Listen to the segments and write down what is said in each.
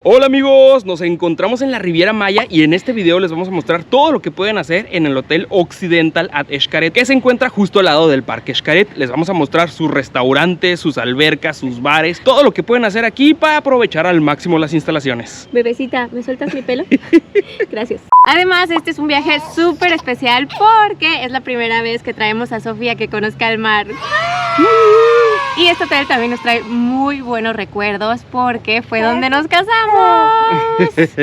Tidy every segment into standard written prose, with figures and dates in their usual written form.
Hola amigos, nos encontramos en la Riviera Maya y en este video les vamos a mostrar todo lo que pueden hacer en el Hotel Occidental at Xcaret, que se encuentra justo al lado del Parque Xcaret. Les vamos a mostrar sus restaurantes, sus albercas, sus bares, todo lo que pueden hacer aquí para aprovechar al máximo las instalaciones. Bebecita, ¿me sueltas mi pelo? Gracias. Además, este es un viaje súper especial porque es la primera vez que traemos a Sofía que conozca el mar. Y este hotel también nos trae muy buenos recuerdos porque fue donde nos casamos.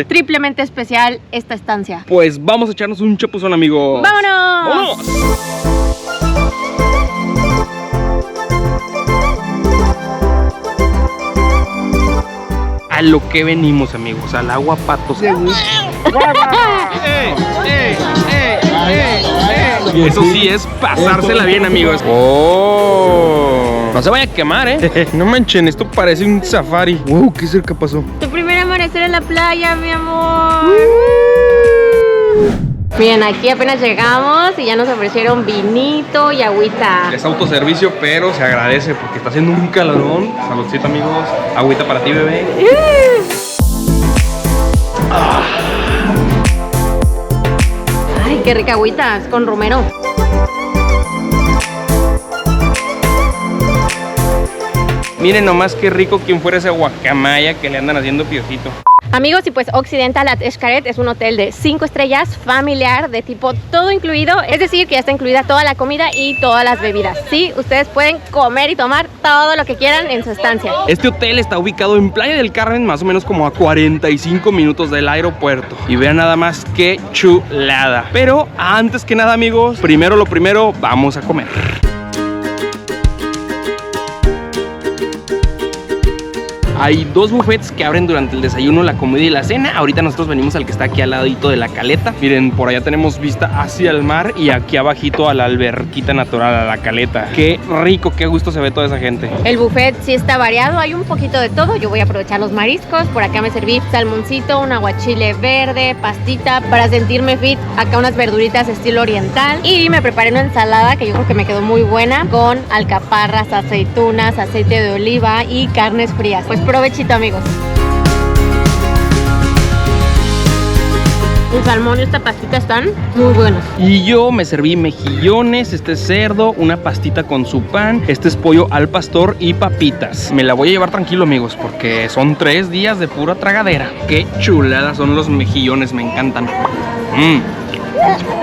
Triplemente especial esta estancia. Pues vamos a echarnos un chapuzón, amigos. ¡Vámonos! ¡Vámonos! A lo que venimos, amigos, al agua patos. Y eso sí es pasársela bien, amigos. Oh, No se vaya a quemar, no manchen, esto parece un safari. Wow, qué cerca pasó. Tu primer amanecer en la playa, mi amor. Miren, aquí apenas llegamos y ya nos ofrecieron vinito y agüita. Es autoservicio, pero se agradece porque está haciendo un calorón. Saludcita, amigos. Agüita para ti, bebé. Ay, qué rica agüita, es con romero. Miren nomás qué rico quien fuera ese guacamaya que le andan haciendo piojito. Amigos, y pues Occidental at Xcaret es un hotel de 5 estrellas, familiar, de tipo todo incluido. Es decir, que ya está incluida toda la comida y todas las bebidas. Sí, ustedes pueden comer y tomar todo lo que quieran en su estancia. Este hotel está ubicado en Playa del Carmen, más o menos como a 45 minutos del aeropuerto. Y vean nada más qué chulada. Pero antes que nada, amigos, primero lo primero, vamos a comer. Hay dos buffets que abren durante el desayuno, la comida y la cena. Ahorita nosotros venimos al que está aquí al ladito de la caleta. Miren, por allá tenemos vista hacia el mar y aquí abajito a la alberquita natural, a la caleta. Qué rico, qué gusto se ve toda esa gente. El buffet sí está variado, hay un poquito de todo. Yo voy a aprovechar los mariscos. Por acá me serví salmoncito, un aguachile verde, pastita para sentirme fit. Acá unas verduritas estilo oriental. Y me preparé una ensalada que yo creo que me quedó muy buena, con alcaparras, aceitunas, aceite de oliva y carnes frías. Pues provechito, amigos. El salmón y esta pastita están muy buenos. Y yo me serví mejillones, este es cerdo, una pastita con su pan, este es pollo al pastor y papitas. Me la voy a llevar tranquilo, amigos, porque son 3 días de pura tragadera. Qué chuladas son los mejillones, me encantan.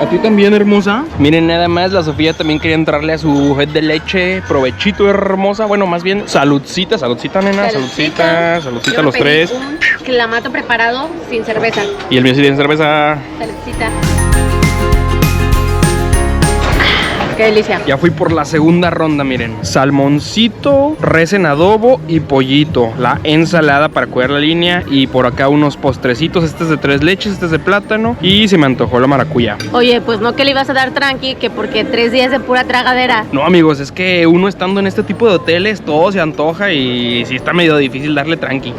¿A ti también, hermosa? Miren nada más, la Sofía también quería entrarle a su buffet de leche. Provechito, hermosa. Bueno, más bien, saludcita, saludcita, nena. Saludcita, saludcita los tres. Un clamato preparado sin cerveza. Y el mío sí tiene cerveza. Saludcita. Qué delicia. Ya fui por la segunda ronda, miren. Salmoncito, res en adobo y pollito. La ensalada para cuidar la línea. Y por acá unos postrecitos. Este es de 3 leches, este es de plátano. Y se me antojó la maracuyá. Oye, pues no que le ibas a dar tranqui, que porque 3 días de pura tragadera. No, amigos, es que uno estando en este tipo de hoteles, todo se antoja y sí está medio difícil darle tranqui.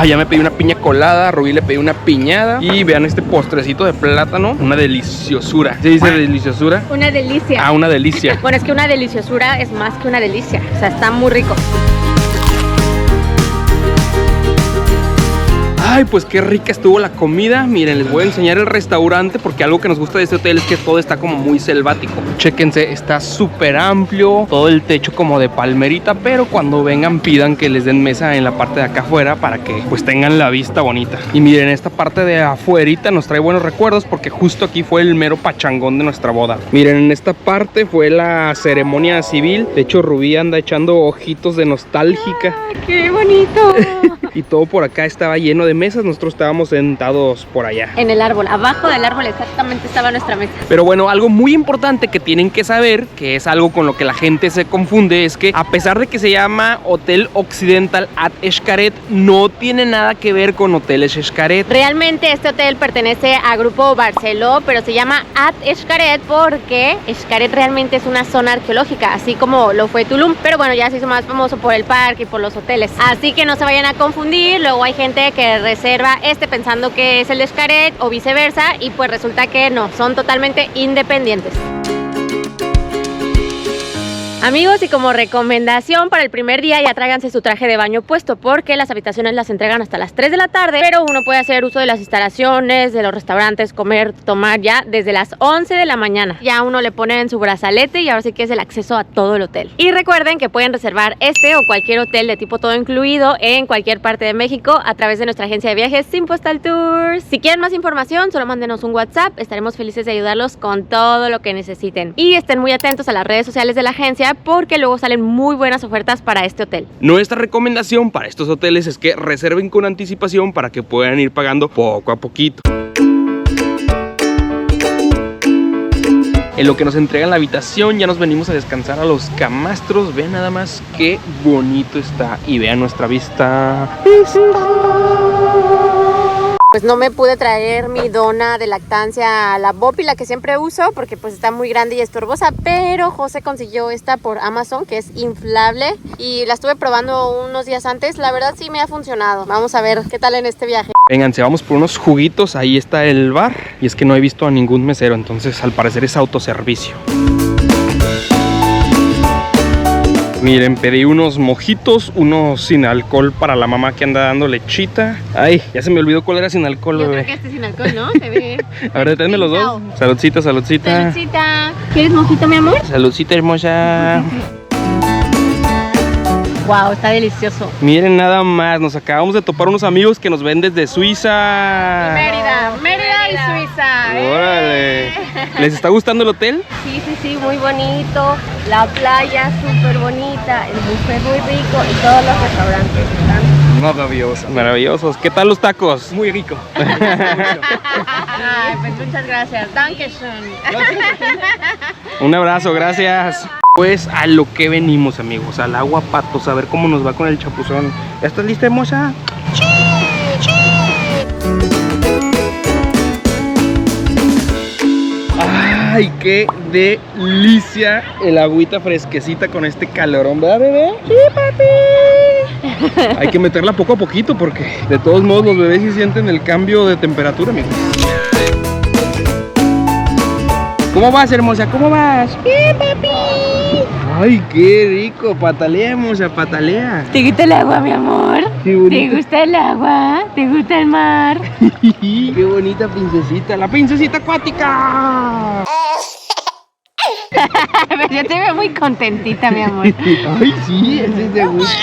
Ya me pedí una piña colada, a Rubí le pedí una piñada. Y vean este postrecito de plátano, una deliciosura. ¿Se dice deliciosura? Una delicia. Ah, una delicia. Bueno, es que una deliciosura es más que una delicia. O sea, está muy rico. Ay, pues qué rica estuvo la comida. Miren, les voy a enseñar el restaurante porque algo que nos gusta de este hotel es que todo está como muy selvático. Chéquense, está súper amplio, todo el techo como de palmerita, pero cuando vengan pidan que les den mesa en la parte de acá afuera para que pues tengan la vista bonita. Y miren, esta parte de afuerita nos trae buenos recuerdos porque justo aquí fue el mero pachangón de nuestra boda. Miren, en esta parte fue la ceremonia civil. De hecho, Rubí anda echando ojitos de nostálgica. Ay, ¡qué bonito! Y todo por acá estaba lleno de mesas, nosotros estábamos sentados por allá. En el árbol, abajo del árbol exactamente estaba nuestra mesa. Pero bueno, algo muy importante que tienen que saber, que es algo con lo que la gente se confunde, es que a pesar de que se llama Hotel Occidental at Xcaret, no tiene nada que ver con Hoteles Xcaret. Realmente este hotel pertenece a Grupo Barceló, pero se llama at Xcaret porque Xcaret realmente es una zona arqueológica, así como lo fue Tulum. Pero bueno, ya se hizo más famoso por el parque y por los hoteles. Así que no se vayan a confundir, luego hay gente que reserva pensando que es el de Xcaret o viceversa y pues resulta que no, son totalmente independientes. Amigos, y como recomendación para el primer día, ya tráiganse su traje de baño puesto, porque las habitaciones las entregan hasta las 3 de la tarde, pero uno puede hacer uso de las instalaciones, de los restaurantes, comer, tomar ya desde las 11 de la mañana. Ya uno le pone en su brazalete y ahora sí que es el acceso a todo el hotel. Y recuerden que pueden reservar este o cualquier hotel de tipo todo incluido en cualquier parte de México a través de nuestra agencia de viajes Sin Postal Tours. Si quieren más información, solo mándenos un WhatsApp, estaremos felices de ayudarlos con todo lo que necesiten. Y estén muy atentos a las redes sociales de la agencia, porque luego salen muy buenas ofertas para este hotel. Nuestra recomendación para estos hoteles es que reserven con anticipación para que puedan ir pagando poco a poquito. En lo que nos entregan la habitación, ya nos venimos a descansar a los camastros. Vean nada más qué bonito está y vean nuestra vista. Pues no me pude traer mi dona de lactancia, la Bopi, la que siempre uso, porque pues está muy grande y estorbosa, pero José consiguió esta por Amazon, que es inflable, y la estuve probando unos días antes. La verdad sí me ha funcionado. Vamos a ver qué tal en este viaje. Vénganse, vamos por unos juguitos. Ahí está el bar, y es que no he visto a ningún mesero, entonces al parecer es autoservicio. Miren, pedí unos mojitos, unos sin alcohol para la mamá que anda dando lechita. Ay, ya se me olvidó cuál era sin alcohol, Yo bebé. creo que este sin alcohol, ¿no? Se ve. A ver, deténme los dos. Saludcita, saludcita. Saludcita. ¿Quieres mojito, mi amor? Saludcita hermosa. Wow, está delicioso. Miren nada más, nos acabamos de topar unos amigos que nos ven desde Suiza. Mérida y Suiza. Órale. ¿Les está gustando el hotel? Sí, muy bonito, la playa súper bonita, el buffet muy rico y todos los restaurantes están Maravilloso. Maravillosos. ¿Qué tal los tacos? Muy rico. Ay, pues muchas gracias. Dankeschön. Un abrazo, gracias. Pues a lo que venimos, amigos, al agua patos, a ver cómo nos va con el chapuzón. ¿Ya estás lista, hermosa? ¡Ay, qué delicia! El agüita fresquecita con este calorón, ¿verdad, bebé? ¡Sí, papi! Hay que meterla poco a poquito porque de todos modos los bebés sí sienten el cambio de temperatura, amigos. ¿Cómo vas, hermosa? ¿Cómo vas? Bien, papi. Ay, qué rico. Patalea, hermosa, patalea. ¿Te gusta el agua, mi amor? Qué bonito. ¿Te gusta el agua? ¿Te gusta el mar? Qué bonita princesita, la princesita acuática. Yo te veo muy contentita, mi amor. Ay, sí, ese es de gusto.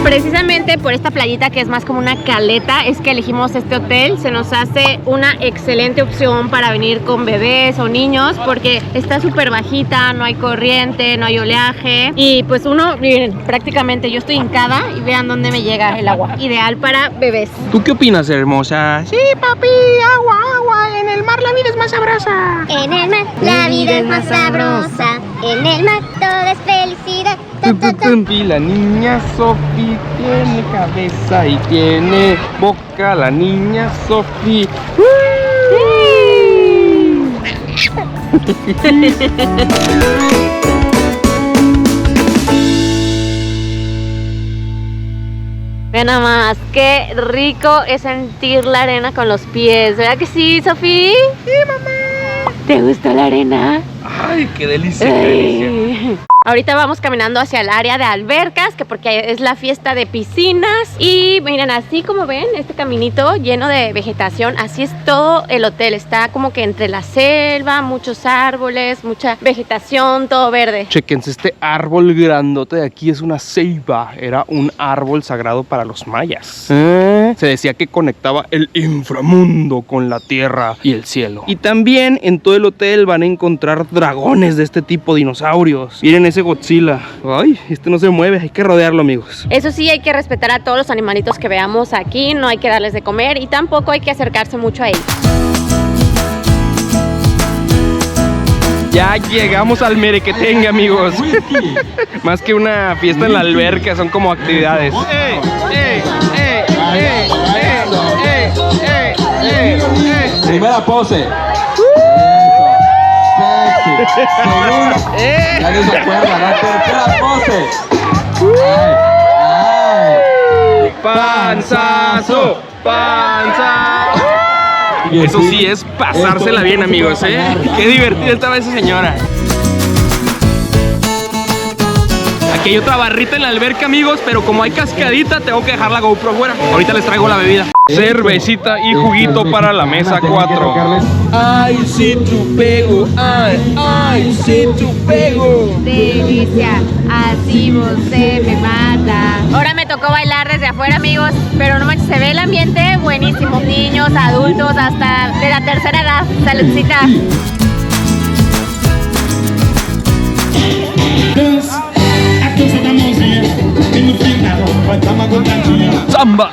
Precisamente por esta playita que es más como una caleta es que elegimos este hotel. Se nos hace una excelente opción para venir con bebés o niños porque está súper bajita, no hay corriente, no hay oleaje y pues uno, miren, prácticamente yo estoy hincada y vean dónde me llega el agua. Ideal para bebés. ¿Tú qué opinas, hermosa? Sí, papi, agua, agua. En el mar la vida es más sabrosa. En el mar la vida es más sabrosa, en el mar todo es felicidad. Y la niña Sofi tiene cabeza y tiene boca. La niña Sofi. Vean nada más, qué rico es sentir la arena con los pies. ¿Verdad que sí, Sofi? Sí, mamá. ¿Te gustó la arena? Ay, qué delicia, qué delicia. Ahorita vamos caminando hacia el área de albercas, que porque es la fiesta de piscinas. Y miren, así como ven, este caminito lleno de vegetación, así es todo el hotel. Está como que entre la selva, muchos árboles, mucha vegetación, todo verde. Chequense, este árbol grandote de aquí es una ceiba. Era un árbol sagrado para los mayas. Se decía que conectaba el inframundo con la tierra y el cielo. Y también en todo el hotel van a encontrar dragones de este tipo, dinosaurios. Miren ese Godzilla. Ay, este no se mueve, hay que rodearlo, amigos. Eso sí, hay que respetar a todos los animalitos que veamos aquí. No hay que darles de comer y tampoco hay que acercarse mucho a ellos. Ya llegamos al merequetengue, amigos. Más que una fiesta en la alberca, son como actividades. Primera pose. Sexy. Segunda. Ya no se acuerda, la tercera pose. Ay. Panzazo, panza. Eso sí es pasársela bien, amigos, ¿eh? Qué divertida estaba esa señora. Aquí hay otra barrita en la alberca, amigos, pero como hay cascadita, tengo que dejar la GoPro fuera. Ahorita les traigo la bebida. Cervecita y juguito para la mesa 4. Ay, sí, tu pego. Ay, sí, tu pego. Delicia, así você me mata. Ahora me tocó bailar desde afuera, amigos, pero no manches, se ve el ambiente buenísimo. Niños, adultos, hasta de la tercera edad. Saludcita. Samba,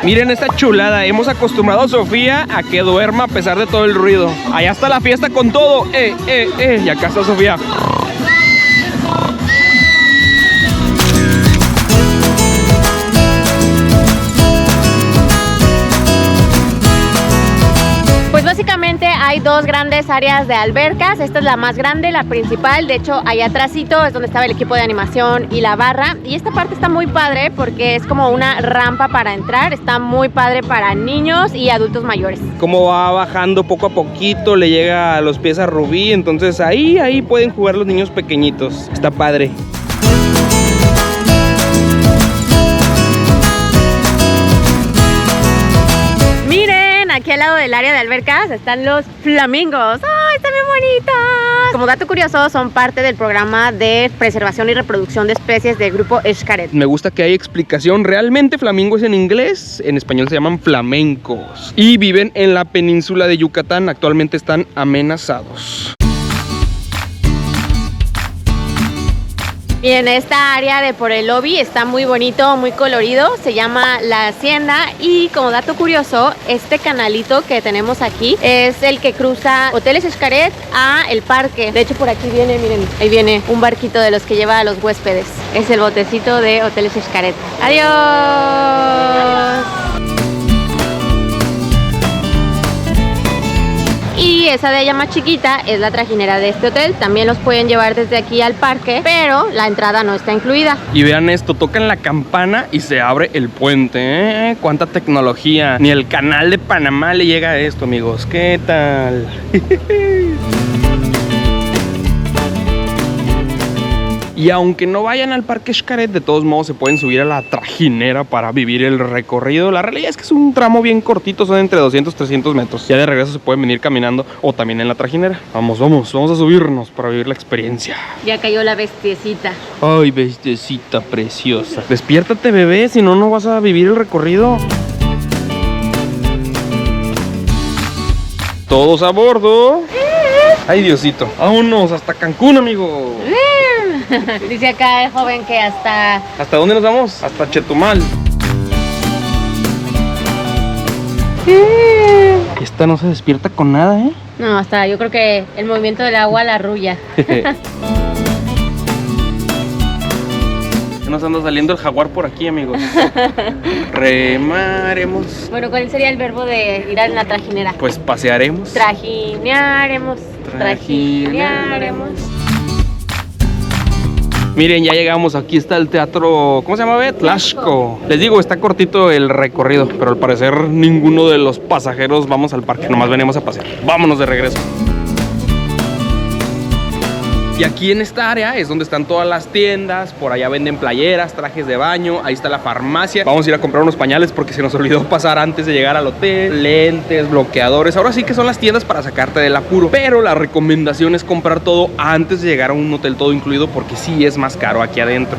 Miren esta chulada. Hemos acostumbrado a Sofía a que duerma a pesar de todo el ruido. Allá está la fiesta con todo. Y acá está Sofía. Pues básicamente hay dos grandes áreas de albercas. Esta es la más grande, la principal. De hecho, allá atrásito es donde estaba el equipo de animación y la barra. Y esta parte está muy padre porque es como una rampa para entrar. Está muy padre para niños y adultos mayores. Como va bajando poco a poquito, le llega a los pies a Rubí. Entonces ahí pueden jugar los niños pequeñitos. Está padre. Aquí al lado del área de albercas están los flamingos. ¡Ay, están bien bonitos! Como dato curioso, son parte del programa de preservación y reproducción de especies del grupo Xcaret. Me gusta que hay explicación. Realmente flamingo es en inglés, en español se llaman flamencos. Y viven en la península de Yucatán. Actualmente están amenazados. Miren, esta área de por el lobby está muy bonito, muy colorido. Se llama La Hacienda y como dato curioso, este canalito que tenemos aquí es el que cruza Hoteles Xcaret a el parque. De hecho, por aquí viene, miren, ahí viene un barquito de los que lleva a los huéspedes. Es el botecito de Hoteles Xcaret. ¡Adiós! Y esa de allá más chiquita es la trajinera de este hotel. También los pueden llevar desde aquí al parque, pero la entrada no está incluida. Y vean esto, tocan la campana y se abre el puente, ¿eh? ¡Cuánta tecnología! Ni el canal de Panamá le llega a esto, amigos. ¿Qué tal? Y aunque no vayan al parque Xcaret, de todos modos se pueden subir a la trajinera para vivir el recorrido. La realidad es que es un tramo bien cortito, son entre 200 y 300 metros. Ya de regreso se pueden venir caminando o también en la trajinera. Vamos a subirnos para vivir la experiencia. Ya cayó la bestiecita. Ay, bestiecita preciosa. Despiértate, bebé, si no, no vas a vivir el recorrido. Todos a bordo. Ay, Diosito. Vámonos hasta Cancún, amigo. Dice acá el joven que hasta... ¿Hasta dónde nos vamos? Hasta Chetumal. Esta no se despierta con nada, ¿eh? No, hasta yo creo que el movimiento del agua la arrulla. Nos anda saliendo el jaguar por aquí, amigos. Remaremos. Bueno, ¿cuál sería el verbo de ir a la trajinera? Pues pasearemos. Trajinearemos. Trajinearemos. Miren, ya llegamos. Aquí está el teatro, ¿cómo se llama? Tlaxco. Les digo, está cortito el recorrido, pero al parecer ninguno de los pasajeros vamos al parque. Nomás venimos a pasear. Vámonos de regreso. Y aquí en esta área es donde están todas las tiendas. Por allá venden playeras, trajes de baño. Ahí está la farmacia. Vamos a ir a comprar unos pañales porque se nos olvidó pasar antes de llegar al hotel. Lentes, bloqueadores. Ahora sí que son las tiendas para sacarte del apuro. Pero la recomendación es comprar todo antes de llegar a un hotel todo incluido, porque sí es más caro aquí adentro.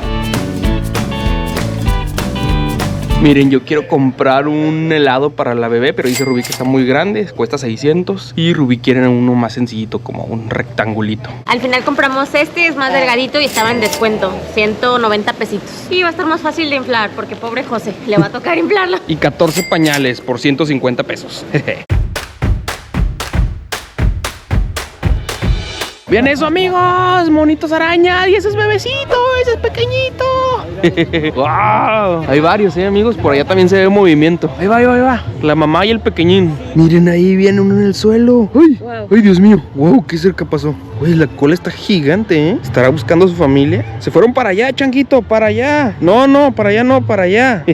Miren, yo quiero comprar un helado para la bebé, pero dice Rubí que está muy grande, cuesta 600. Y Rubí quiere uno más sencillito, como un rectangulito. Al final compramos este, es más delgadito y estaba en descuento, 190 pesitos. Y va a estar más fácil de inflar, porque pobre José, le va a tocar inflarlo. Y 14 pañales por 150 pesos. Vean eso, amigos, monitos araña. Y ese es bebecito, ese es pequeñito. ¡Wow! Hay varios, amigos. Por allá también se ve movimiento. Ahí va, ahí va, ahí va. La mamá y el pequeñín. Miren, ahí viene uno en el suelo. ¡Ay! Wow. ¡Ay, Dios mío! ¡Wow! ¡Qué cerca pasó! Uy, la cola está gigante, ¿eh? ¿Estará buscando a su familia? Se fueron para allá, changuito, para allá. No, no, para allá no, para allá.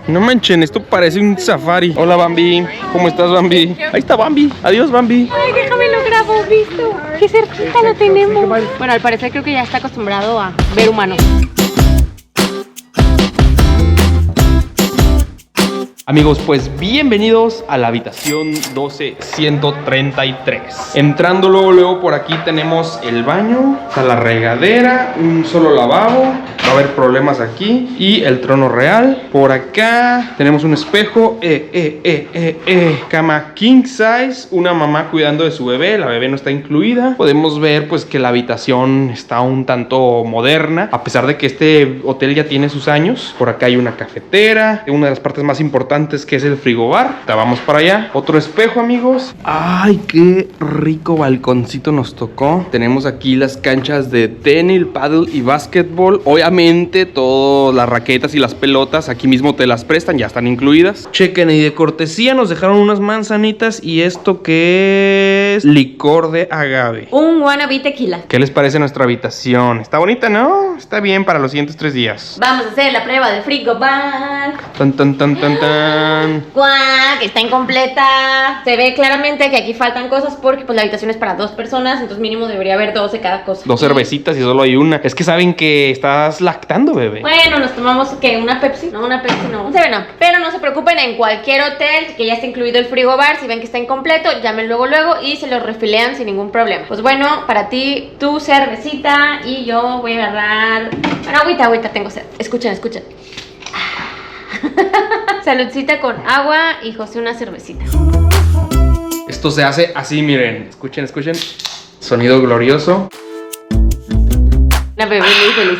No manchen, esto parece un safari. Hola, Bambi. ¿Cómo estás, Bambi? Ahí está Bambi. Adiós, Bambi. Ay, déjame lo grabo, ¿visto? Qué cerquita lo tenemos. Bueno, al parecer creo que ya está acostumbrado a ver humanos. Amigos, pues bienvenidos a la habitación 12133. Entrando luego por aquí tenemos el baño, está la regadera, un solo lavabo, va a haber problemas aquí y el trono real. Por acá tenemos un espejo, cama king size, una mamá cuidando de su bebé, la bebé no está incluida. Podemos ver pues que la habitación está un tanto moderna, a pesar de que este hotel ya tiene sus años. Por acá hay una cafetera, una de las partes más importantes que es el frigobar. Vamos para allá. Otro espejo, amigos. Ay, qué rico balconcito nos tocó. Tenemos aquí las canchas de tenis, paddle y básquetbol. Obviamente todas las raquetas y las pelotas aquí mismo te las prestan, ya están incluidas. Chequen, y de cortesía nos dejaron unas manzanitas. Y esto que es licor de agave. Un wannabe tequila. ¿Qué les parece nuestra habitación? Está bonita, ¿no? Está bien para los siguientes 3 días. Vamos a hacer la prueba del frigobar. Tan tan tan tan tan. ¡Guau! Que está incompleta. Se ve claramente que aquí faltan cosas porque pues la habitación es para 2 personas, entonces mínimo debería haber 2 de cada cosa. 2 cervecitas y solo hay una. Es que saben que estás lactando, bebé. Bueno, nos tomamos, ¿qué? ¿Una Pepsi? No, una Pepsi no. Un 7-Up. Pero no se preocupen, en cualquier hotel que ya esté incluido el frigobar, si ven que está incompleto, llamen luego y se lo refilean sin ningún problema. Pues bueno, para ti, tu cervecita y yo voy a agarrar... Bueno, agüita, tengo sed. Escuchen. Saludcita con agua y José una cervecita. Esto se hace así, miren. Escuchen. Sonido glorioso. La bebé muy feliz.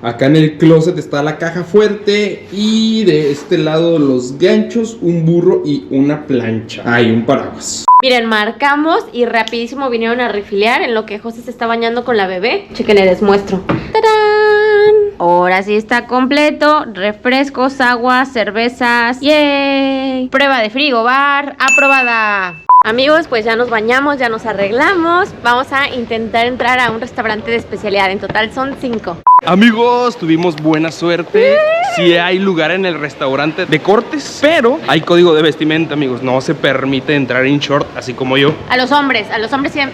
Acá en el closet está la caja fuerte y de este lado los ganchos, un burro y una plancha. Hay un paraguas. Miren, marcamos y rapidísimo vinieron a refilear en lo que José se está bañando con la bebé. Chequen, les muestro. ¡Tarán! Ahora sí está completo. Refrescos, agua, cervezas. ¡Yay! Prueba de frigobar aprobada. Amigos, pues ya nos bañamos, ya nos arreglamos. Vamos a intentar entrar a un restaurante de especialidad. En total son 5. Amigos, tuvimos buena suerte. Sí hay lugar en el restaurante de cortes, pero hay código de vestimenta, amigos. No se permite entrar en short, así como yo. A los hombres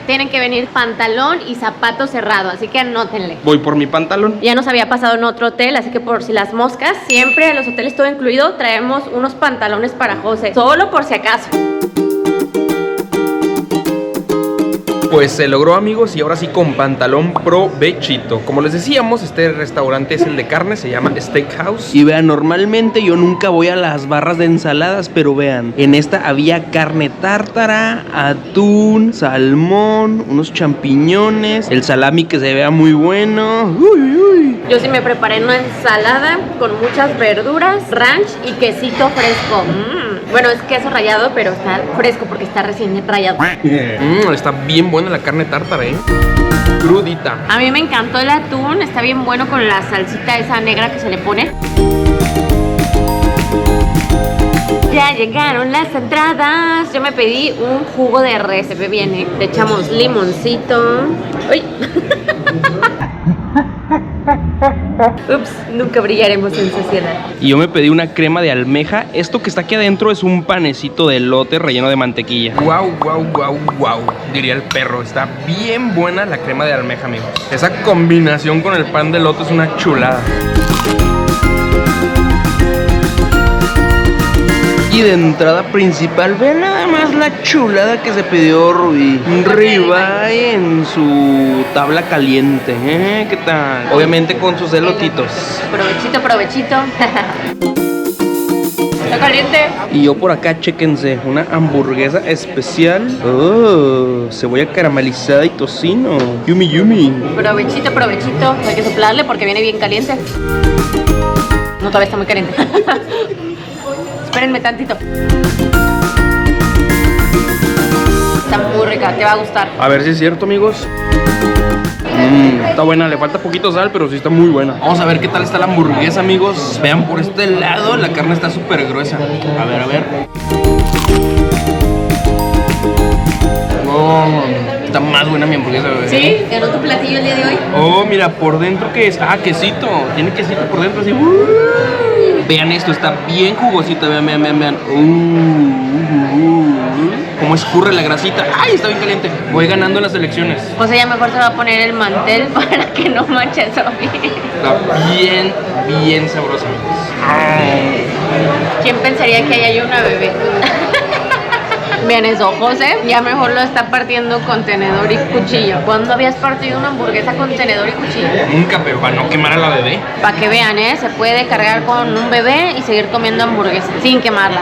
tienen que venir pantalón y zapato cerrado, así que anótenle. Voy por mi pantalón. Ya nos había pasado en otro hotel, así que por si las moscas, siempre a los hoteles todo incluido traemos unos pantalones para José, solo por si acaso. Pues se logró, amigos, y ahora sí con pantalón provechito. Como les decíamos, este restaurante es el de carne, se llama Steakhouse. Y vean, normalmente yo nunca voy a las barras de ensaladas, pero vean, en esta había carne tártara, atún, salmón, unos champiñones, el salami que se vea muy bueno. Uy. Yo sí me preparé una ensalada con muchas verduras, ranch y quesito fresco. Bueno, es queso rallado, pero está fresco porque está recién rallado. Está bien buena la carne tártara, crudita. A mí me encantó el atún, está bien bueno con la salsita esa negra que se le pone. Ya llegaron las entradas. Yo me pedí un jugo de res, se ve bien, ¿eh? Le echamos limoncito. ¡Uy! Ups, nunca brillaremos en sociedad. Y yo me pedí una crema de almeja. Esto que está aquí adentro es un panecito de elote relleno de mantequilla. Wow, diría el perro. Está bien buena la crema de almeja, amigos. Esa combinación con el pan de elote es una chulada. Y de entrada principal, ve nada más la chulada que se pidió Rubí. Un ribeye en su tabla caliente, ¿Qué tal? Obviamente con sus elotitos. Provechito. Está caliente. Y yo por acá, chéquense, una hamburguesa especial. Oh, cebolla caramelizada y tocino. Yummy. Provechito. Hay que soplarle porque viene bien caliente. No, todavía está muy caliente. Espérenme tantito. Está muy rica, te va a gustar. A ver si es cierto, amigos. Está buena, le falta poquito sal, pero sí está muy buena. Vamos a ver qué tal está la hamburguesa, amigos. Vean por este lado, la carne está súper gruesa. A ver, a ver. Oh, está más buena mi hamburguesa, bebé. ¿Sí? ¿Ganó tu platillo el día de hoy? Oh, mira, por dentro, ¿qué es? Ah, quesito. Tiene quesito por dentro, así. Vean esto, está bien jugosito. Vean, vean, vean, vean. Cómo escurre la grasita. ¡Ay, está bien caliente! Voy ganando en las elecciones. O sea, ya mejor se va a poner el mantel para que no manche a Sofi. Está bien, bien sabrosa. ¿Quién pensaría que ahí hay una bebé? Vean esos ojos, ya mejor lo está partiendo con tenedor y cuchillo. ¿Cuándo habías partido una hamburguesa con tenedor y cuchillo? Nunca, pero para no quemar a la bebé. Para que vean, se puede cargar con un bebé y seguir comiendo hamburguesa sin quemarla.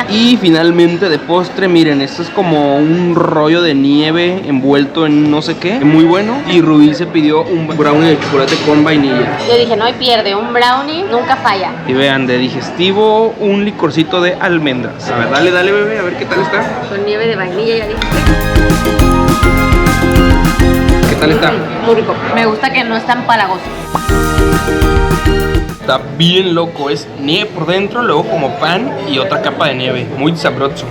Y finalmente de postre, miren, esto es como un rollo de nieve envuelto en no sé qué, muy bueno. Y Rubí se pidió un brownie de chocolate con vainilla. Yo dije, no hay pierde, un brownie nunca falla. Y vean, de digestivo, un licorcito de almendras. A ver, dale, dale, bebé, a ver qué tal está. Con nieve de vainilla, ya dije. ¿Qué tal está? Muy rico. Me gusta que no es tan palagoso. Está bien loco, es nieve por dentro, luego como pan y otra capa de nieve. Muy sabroso.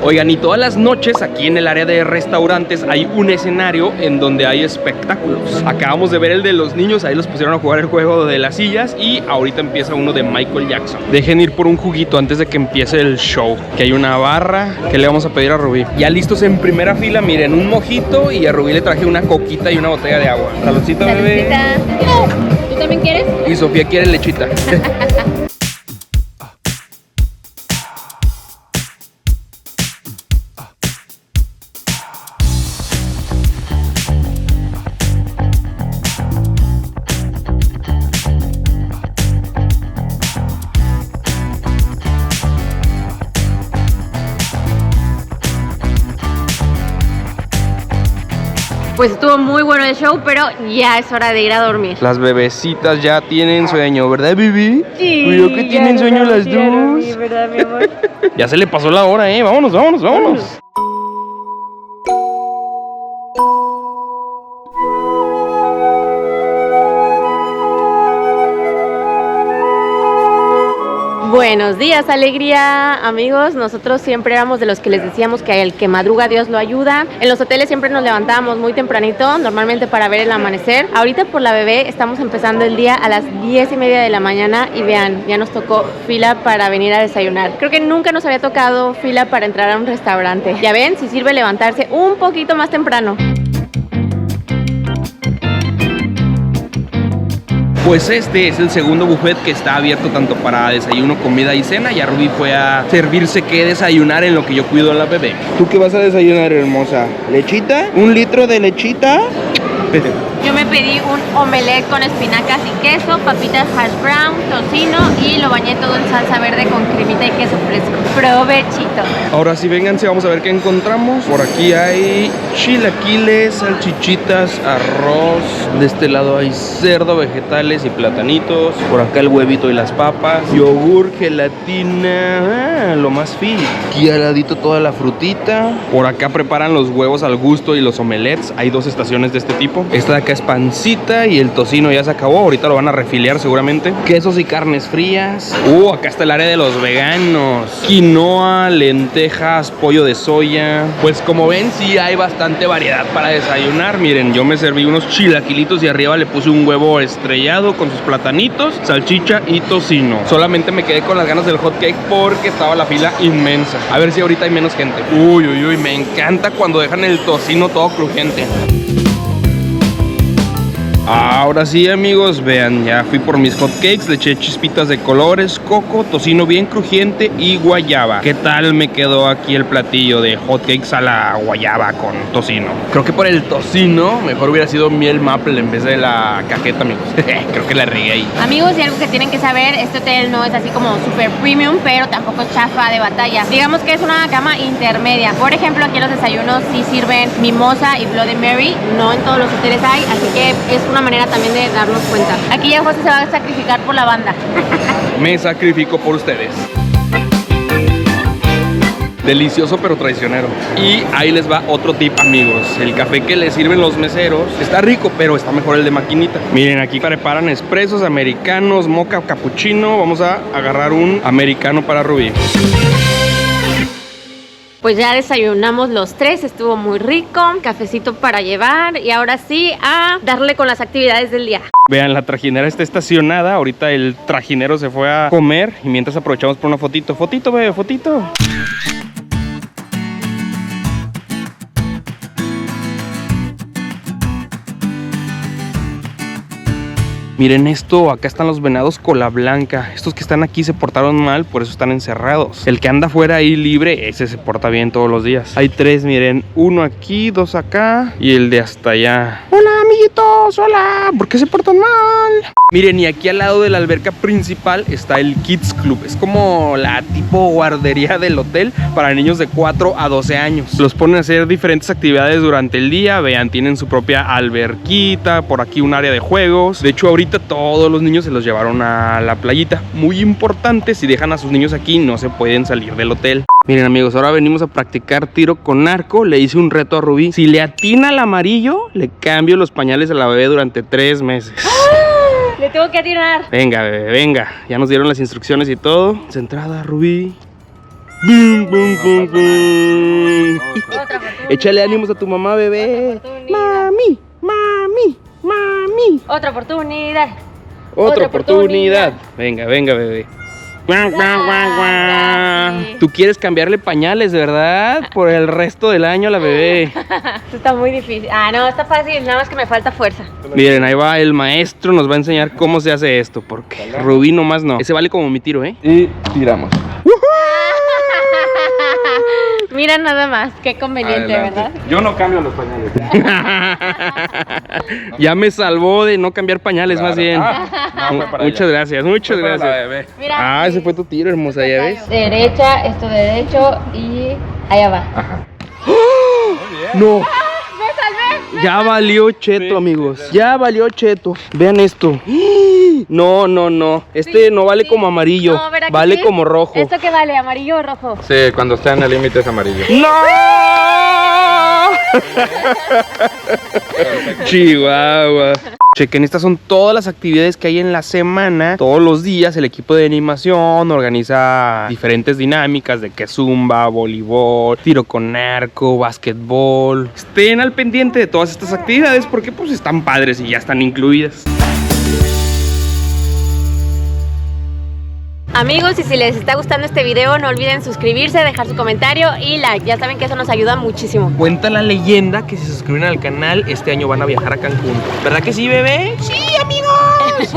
Oigan, y todas las noches aquí en el área de restaurantes hay un escenario en donde hay espectáculos. Acabamos de ver el de los niños, ahí los pusieron a jugar el juego de las sillas y ahorita empieza uno de Michael Jackson. Dejen ir por un juguito antes de que empiece el show, que hay una barra que le vamos a pedir a Rubí. Ya listos en primera fila, miren, un mojito y a Rubí le traje una coquita y una botella de agua. Saludcita, bebé. ¿Tú también quieres? Y Sofía quiere lechita. Pues estuvo muy bueno el show, pero ya es hora de ir a dormir. Las bebecitas ya tienen sueño, ¿verdad, Bibi? Sí, Cuidado que tienen sueño las dos. ¿Verdad, mi amor? Ya se le pasó la hora, vámonos, vámonos, vámonos. Buenos días, alegría, amigos. Nosotros siempre éramos de los que les decíamos que el que madruga Dios lo ayuda. En los hoteles siempre nos levantábamos muy tempranito, normalmente para ver el amanecer. Ahorita por la bebé estamos empezando el día a las 10:30 de la mañana y vean, ya nos tocó fila para venir a desayunar. Creo que nunca nos había tocado fila para entrar a un restaurante. Ya ven, si sirve levantarse un poquito más temprano. Pues este es el segundo buffet que está abierto tanto para desayuno, comida y cena. Ya Rubí fue a servirse qué desayunar en lo que yo cuido a la bebé. ¿Tú qué vas a desayunar, hermosa? ¿Lechita? ¿Un litro de lechita? Yo me pedí un omelette con espinacas y queso, papitas hash brown, tocino y lo bañé todo en salsa verde con cremita y queso fresco. Provechito. Ahora sí, vénganse, vamos a ver qué encontramos. Por aquí hay chilaquiles, salchichitas, arroz. De este lado hay cerdo, vegetales y platanitos. Por acá el huevito y las papas. Yogur, gelatina, lo más fit. Aquí al ladito toda la frutita. Por acá preparan los huevos al gusto y los omelets. Hay dos estaciones de este tipo. Esta de acá es pancita y el tocino ya se acabó. Ahorita lo van a refiliar seguramente. Quesos y carnes frías. Acá está el área de los veganos. Quinoa, lentejas, pollo de soya. Pues como ven, sí hay bastante variedad para desayunar. Miren, yo me serví unos chilaquilitos y arriba le puse un huevo estrellado con sus platanitos, salchicha y tocino. Solamente me quedé con las ganas del hot cake porque estaba la fila inmensa. A ver si ahorita hay menos gente. Uy, uy, uy, me encanta cuando dejan el tocino todo crujiente. Ahora sí, amigos, vean, ya fui por mis hot cakes, le eché chispitas de colores, coco, tocino bien crujiente y guayaba. ¿Qué tal me quedó aquí el platillo de hot cakes a la guayaba con tocino? Creo que por el tocino mejor hubiera sido miel maple en vez de la cajeta, amigos. Creo que la regué ahí. Amigos, y algo que tienen que saber, este hotel no es así como super premium, pero tampoco es chafa de batalla. Digamos que es una cama intermedia. Por ejemplo, aquí en los desayunos sí sirven mimosa y Bloody Mary. No en todos los hoteles hay, así que es una manera también de darnos cuenta. Aquí ya José se va a sacrificar por la banda. Me sacrifico por ustedes. Delicioso pero traicionero. Y ahí les va otro tip, amigos. El café que les sirven los meseros está rico, pero está mejor el de maquinita. Miren, aquí preparan expresos, americanos, mocha, cappuccino. Vamos a agarrar un americano para Rubí. Pues ya desayunamos los tres, estuvo muy rico, cafecito para llevar y ahora sí a darle con las actividades del día. Vean, la trajinera está estacionada, ahorita el trajinero se fue a comer y mientras aprovechamos por una fotito. Fotito, bebé, fotito. Miren esto, acá están los venados cola blanca. Estos que están aquí se portaron mal, por eso están encerrados. El que anda afuera ahí libre, ese se porta bien todos los días. Hay tres, miren, uno aquí, dos acá y el de hasta allá. Hola, amiguitos, hola, ¿por qué se portan mal? Miren, y aquí al lado de la alberca principal está el Kids Club. Es como la tipo guardería del hotel para niños de 4 a 12 años. Los ponen a hacer diferentes actividades durante el día. Vean, tienen su propia alberquita, por aquí un área de juegos. De hecho, ahorita todos los niños se los llevaron a la playita. Muy importante, si dejan a sus niños aquí, no se pueden salir del hotel. Miren, amigos, ahora venimos a practicar tiro con arco. Le hice un reto a Rubí. Si le atina al amarillo, le cambio los pañales a la bebé durante 3 meses. Le tengo que atirar. Venga, bebé, venga. Ya nos dieron las instrucciones y todo. Centrada, Rubí. Bum, bum, bum, bum. Échale ánimos a tu mamá, bebé. Mami, mami, mami. Otra oportunidad. Otra oportunidad. Venga, venga, bebé. Guau, guau, guau, guau. Tú quieres cambiarle pañales, ¿verdad? Por el resto del año a la bebé. Esto está muy difícil. Ah, no, está fácil, nada más que me falta fuerza. Miren, ahí va el maestro, nos va a enseñar cómo se hace esto, porque Rubí nomás no. Ese vale como mi tiro, ¿eh? Y tiramos. Mira nada más, qué conveniente, Adelante. ¿verdad? Yo no cambio los pañales. Ya me salvó de no cambiar pañales, Claro. más bien. No, fue para Muchas ella. gracias, muchas Fue para la gracias. bebé. Mira. Ah, ese fue tu tiro, hermosa, ya ves. Derecha, esto derecho y allá va. Ajá. No. Ya valió cheto, amigos. Ya valió cheto. Vean esto. No, no, no. Este no vale como amarillo. No, ¿verdad que Vale sí? como rojo. ¿Esto qué vale? ¿Amarillo o rojo? Sí, cuando está en el límite es amarillo. ¡No! Chihuahua. Chequen, estas son todas las actividades que hay en la semana. Todos los días el equipo de animación organiza diferentes dinámicas de que zumba, voleibol, tiro con arco, básquetbol. Estén al pendiente de todas estas actividades porque pues están padres y ya están incluidas. Amigos, y si les está gustando este video, no olviden suscribirse, dejar su comentario y like. Ya saben que eso nos ayuda muchísimo. Cuenta la leyenda que si se suscriben al canal, este año van a viajar a Cancún. ¿Verdad que sí, bebé? ¡Sí, amigos!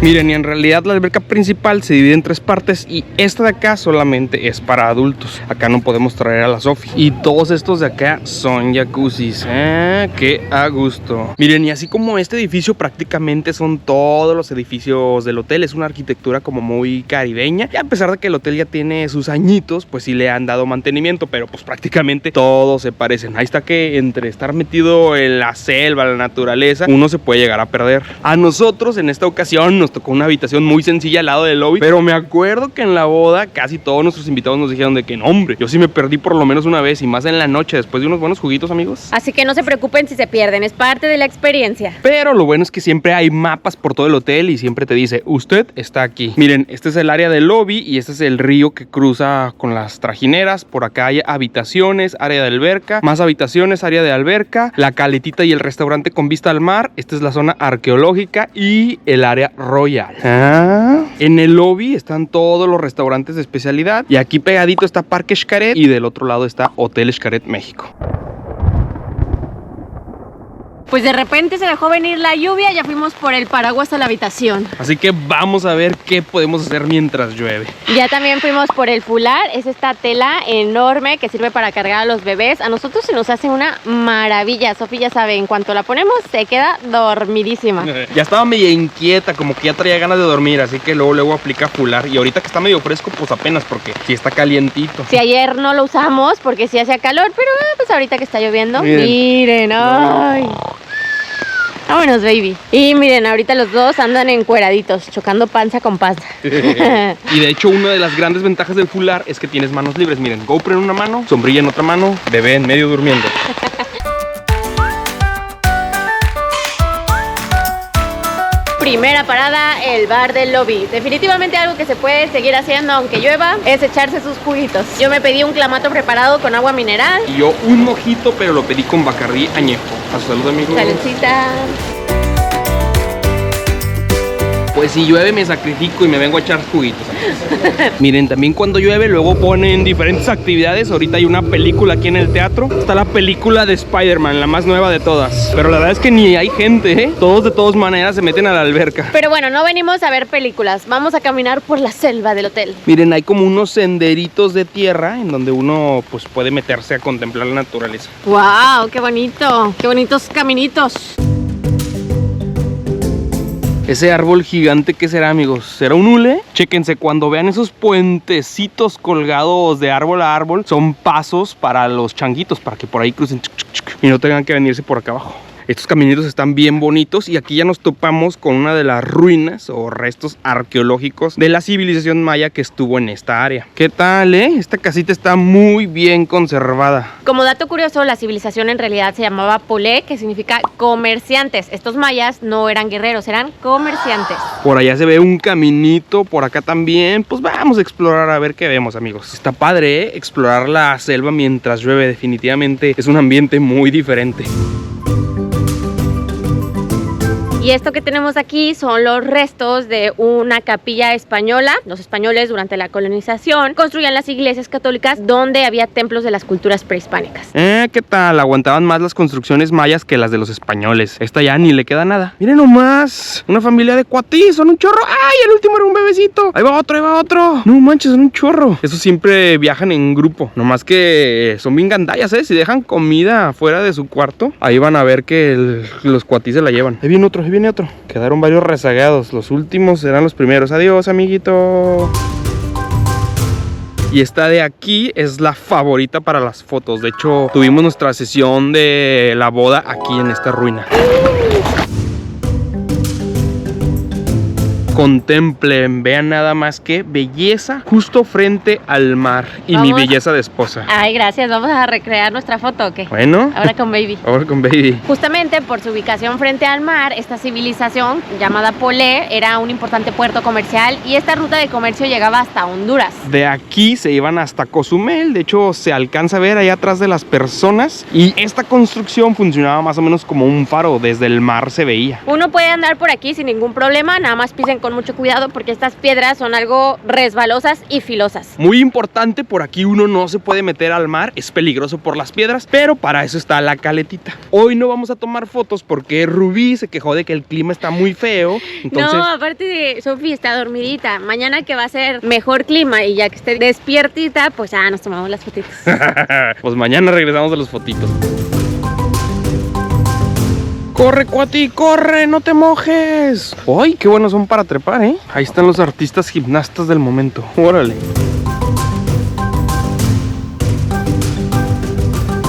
Miren, y en realidad la alberca principal se divide en 3 partes y esta de acá solamente es para adultos. Acá no podemos traer a la Sofi. Y todos estos de acá son jacuzzis. ¡Qué a gusto! Miren, y así como este edificio prácticamente son todos los edificios del hotel. Es una arquitectura como muy caribeña. Y a pesar de que el hotel ya tiene sus añitos, pues sí le han dado mantenimiento, pero pues prácticamente todos se parecen. Ahí está que entre estar metido en la selva, la naturaleza, uno se puede llegar a perder. A nosotros en esta ocasión nos tocó una habitación muy sencilla al lado del lobby, pero me acuerdo que en la boda casi todos nuestros invitados nos dijeron de que no, hombre, yo sí me perdí por lo menos una vez y más en la noche después de unos buenos juguitos, amigos. Así que no se preocupen si se pierden, es parte de la experiencia. Pero lo bueno es que siempre hay mapas por todo el hotel y siempre te dice, usted está aquí. Miren, este es el área del lobby y este es el río que cruza con las trajineras. Por acá hay habitaciones, área de alberca, más habitaciones, área de alberca, la caletita y el restaurante con vista al mar. Esta es la zona arqueológica y el área royal. En el lobby están todos los restaurantes de especialidad y aquí pegadito está Parque Xcaret y del otro lado está Hotel Xcaret México. Pues de repente se dejó venir la lluvia, ya fuimos por el paraguas a la habitación. Así que vamos a ver qué podemos hacer mientras llueve. Ya también fuimos por el fular, es esta tela enorme que sirve para cargar a los bebés. A nosotros se nos hace una maravilla. Sofi ya sabe, en cuanto la ponemos se queda dormidísima. Ya estaba medio inquieta, como que ya traía ganas de dormir, así que luego aplica fular. Y ahorita que está medio fresco, pues apenas, porque sí está calientito. Si ayer no lo usamos porque sí hacía calor, pero pues ahorita que está lloviendo, Miren. miren, ay. Vámonos, baby. Y miren, ahorita los dos andan encueraditos, chocando panza con panza. Y de hecho, una de las grandes ventajas del fular es que tienes manos libres. Miren, GoPro en una mano, sombrilla en otra mano, bebé en medio durmiendo. Primera parada, el bar del lobby. Definitivamente algo que se puede seguir haciendo aunque llueva es echarse sus juguitos. Yo me pedí un clamato preparado con agua mineral. Y yo un mojito, pero lo pedí con Bacardí añejo. A su salud, amigos. Saludcita. Pues si llueve me sacrifico y me vengo a echar juguitos. Miren, también cuando llueve luego ponen diferentes actividades. Ahorita hay una película aquí en el teatro. Está la película de Spider-Man, la más nueva de todas. Pero la verdad es que ni hay gente, ¿eh? Todos de todas maneras se meten a la alberca. Pero bueno, no venimos a ver películas. Vamos a caminar por la selva del hotel. Miren, hay como unos senderitos de tierra en donde uno pues puede meterse a contemplar la naturaleza. ¡Wow! ¡Qué bonito! ¡Qué bonitos caminitos! Ese árbol gigante, ¿qué será, amigos? ¿Será un hule? Chéquense, cuando vean esos puentecitos colgados de árbol a árbol, son pasos para los changuitos, para que por ahí crucen y no tengan que venirse por acá abajo. Estos caminitos están bien bonitos y aquí ya nos topamos con una de las ruinas o restos arqueológicos de la civilización maya que estuvo en esta área. ¿Qué tal, eh? Esta casita está muy bien conservada. Como dato curioso, la civilización en realidad se llamaba Polé, que significa comerciantes. Estos mayas no eran guerreros, eran comerciantes. Por allá se ve un caminito, por acá también. Pues vamos a explorar a ver qué vemos, amigos. Está padre, ¿eh? Explorar la selva mientras llueve. Definitivamente es un ambiente muy diferente. Y esto que tenemos aquí son los restos de una capilla española. Los españoles durante la colonización construían las iglesias católicas donde había templos de las culturas prehispánicas. ¿Qué tal? Aguantaban más las construcciones mayas que las de los españoles. Esta ya ni le queda nada. Miren nomás, una familia de cuatis, son un chorro. ¡Ay, el último era un bebecito! Ahí va otro, ahí va otro. No manches, son un chorro. Esos siempre viajan en grupo. Nomás que son bien gandallas, ¿eh? Si dejan comida fuera de su cuarto, ahí van a ver que los cuatis se la llevan. Ahí viene otro, ahí viene otro. Quedaron varios rezagados. Los últimos serán los primeros. Adiós, amiguito. Y esta de aquí es la favorita para las fotos. De hecho, tuvimos nuestra sesión de la boda aquí en esta ruina. Contemplen, vean nada más que belleza justo frente al mar. Y mi belleza de esposa. Ay, gracias. ¿Vamos a recrear nuestra foto o qué? Bueno. Ahora con baby. Ahora con baby. Justamente por su ubicación frente al mar, esta civilización llamada Polé era un importante puerto comercial y esta ruta de comercio llegaba hasta Honduras. De aquí se iban hasta Cozumel. De hecho, se alcanza a ver allá atrás de las personas. Y esta construcción funcionaba más o menos como un faro. Desde el mar se veía. Uno puede andar por aquí sin ningún problema. Nada más pisen con mucho cuidado porque estas piedras son algo resbalosas y filosas. Muy importante, por aquí uno no se puede meter al mar, es peligroso por las piedras, pero para eso está la caletita. Hoy no vamos a tomar fotos porque Rubí se quejó de que el clima está muy feo. Entonces... No, aparte de Sofi está dormidita. Mañana que va a ser mejor clima y ya que esté despiertita, pues ya nos tomamos las fotitos. Pues mañana regresamos a los fotitos. ¡Corre, cuati! ¡Corre! ¡No te mojes! ¡Ay, qué buenos son para trepar, eh! Ahí están los artistas gimnastas del momento. ¡Órale!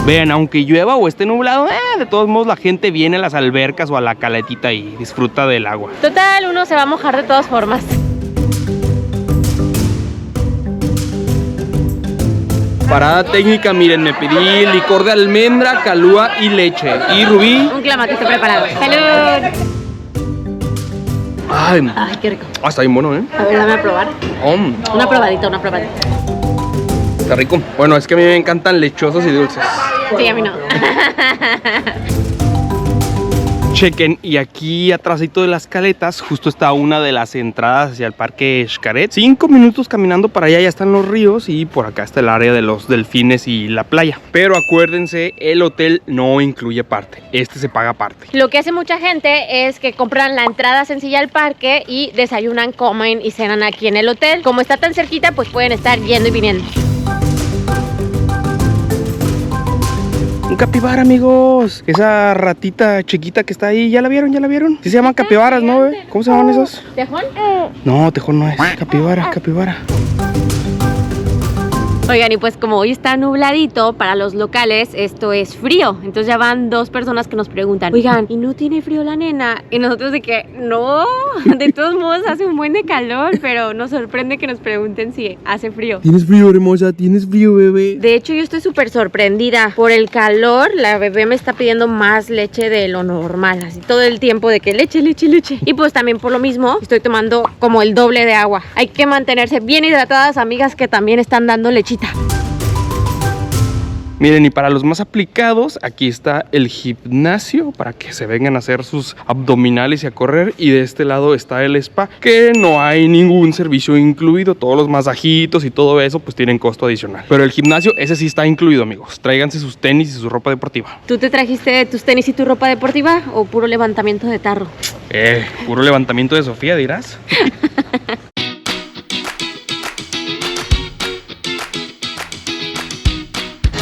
Vean, aunque llueva o esté nublado, de todos modos la gente viene a las albercas o a la caletita y disfruta del agua. Total, uno se va a mojar de todas formas. Parada técnica, miren, me pedí licor de almendra, calúa y leche. Y Rubí... Un clamatito preparado. ¡Salud! Ay, qué rico. Está bien bueno, ¿eh? A ver, dame a probar. Una probadita, una probadita. Está rico. Bueno, es que a mí me encantan lechosos y dulces. Sí, a mí no. Chequen, y aquí atrásito de las caletas justo está una de las entradas hacia el parque Xcaret. 5 minutos caminando para allá ya están los ríos y por acá está el área de los delfines y la playa. Pero acuérdense, el hotel no incluye parte, este se paga aparte. Lo que hace mucha gente es que compran la entrada sencilla al parque y desayunan, comen y cenan aquí en el hotel. Como está tan cerquita, pues pueden estar yendo y viniendo. Un capibara, amigos. Esa ratita chiquita que está ahí, ¿ya la vieron? ¿Ya la vieron? Sí se llaman capibaras, ¿no? ¿Cómo se llaman esos? ¿Tejón? No, tejón no es. Capibara, capibara. Oigan, y pues como hoy está nubladito, para los locales esto es frío. Entonces ya van 2 personas que nos preguntan, oigan, ¿y no tiene frío la nena? Y nosotros de que, no, de todos modos hace un buen de calor, pero nos sorprende que nos pregunten si hace frío. ¿Tienes frío, hermosa? ¿Tienes frío, bebé? De hecho, yo estoy súper sorprendida. Por el calor, la bebé me está pidiendo más leche de lo normal. Así todo el tiempo de que leche, leche, leche. Y pues también por lo mismo, estoy tomando como el doble de agua. Hay que mantenerse bien hidratadas, amigas, que también están dando lechita. Miren, y para los más aplicados, aquí está el gimnasio para que se vengan a hacer sus abdominales y a correr. Y de este lado está el spa, que no hay ningún servicio incluido. Todos los masajitos y todo eso pues tienen costo adicional. Pero el gimnasio, ese sí está incluido, amigos. Tráiganse sus tenis y su ropa deportiva. ¿Tú te trajiste tus tenis y tu ropa deportiva o puro levantamiento de tarro? Puro levantamiento de Sofía, dirás.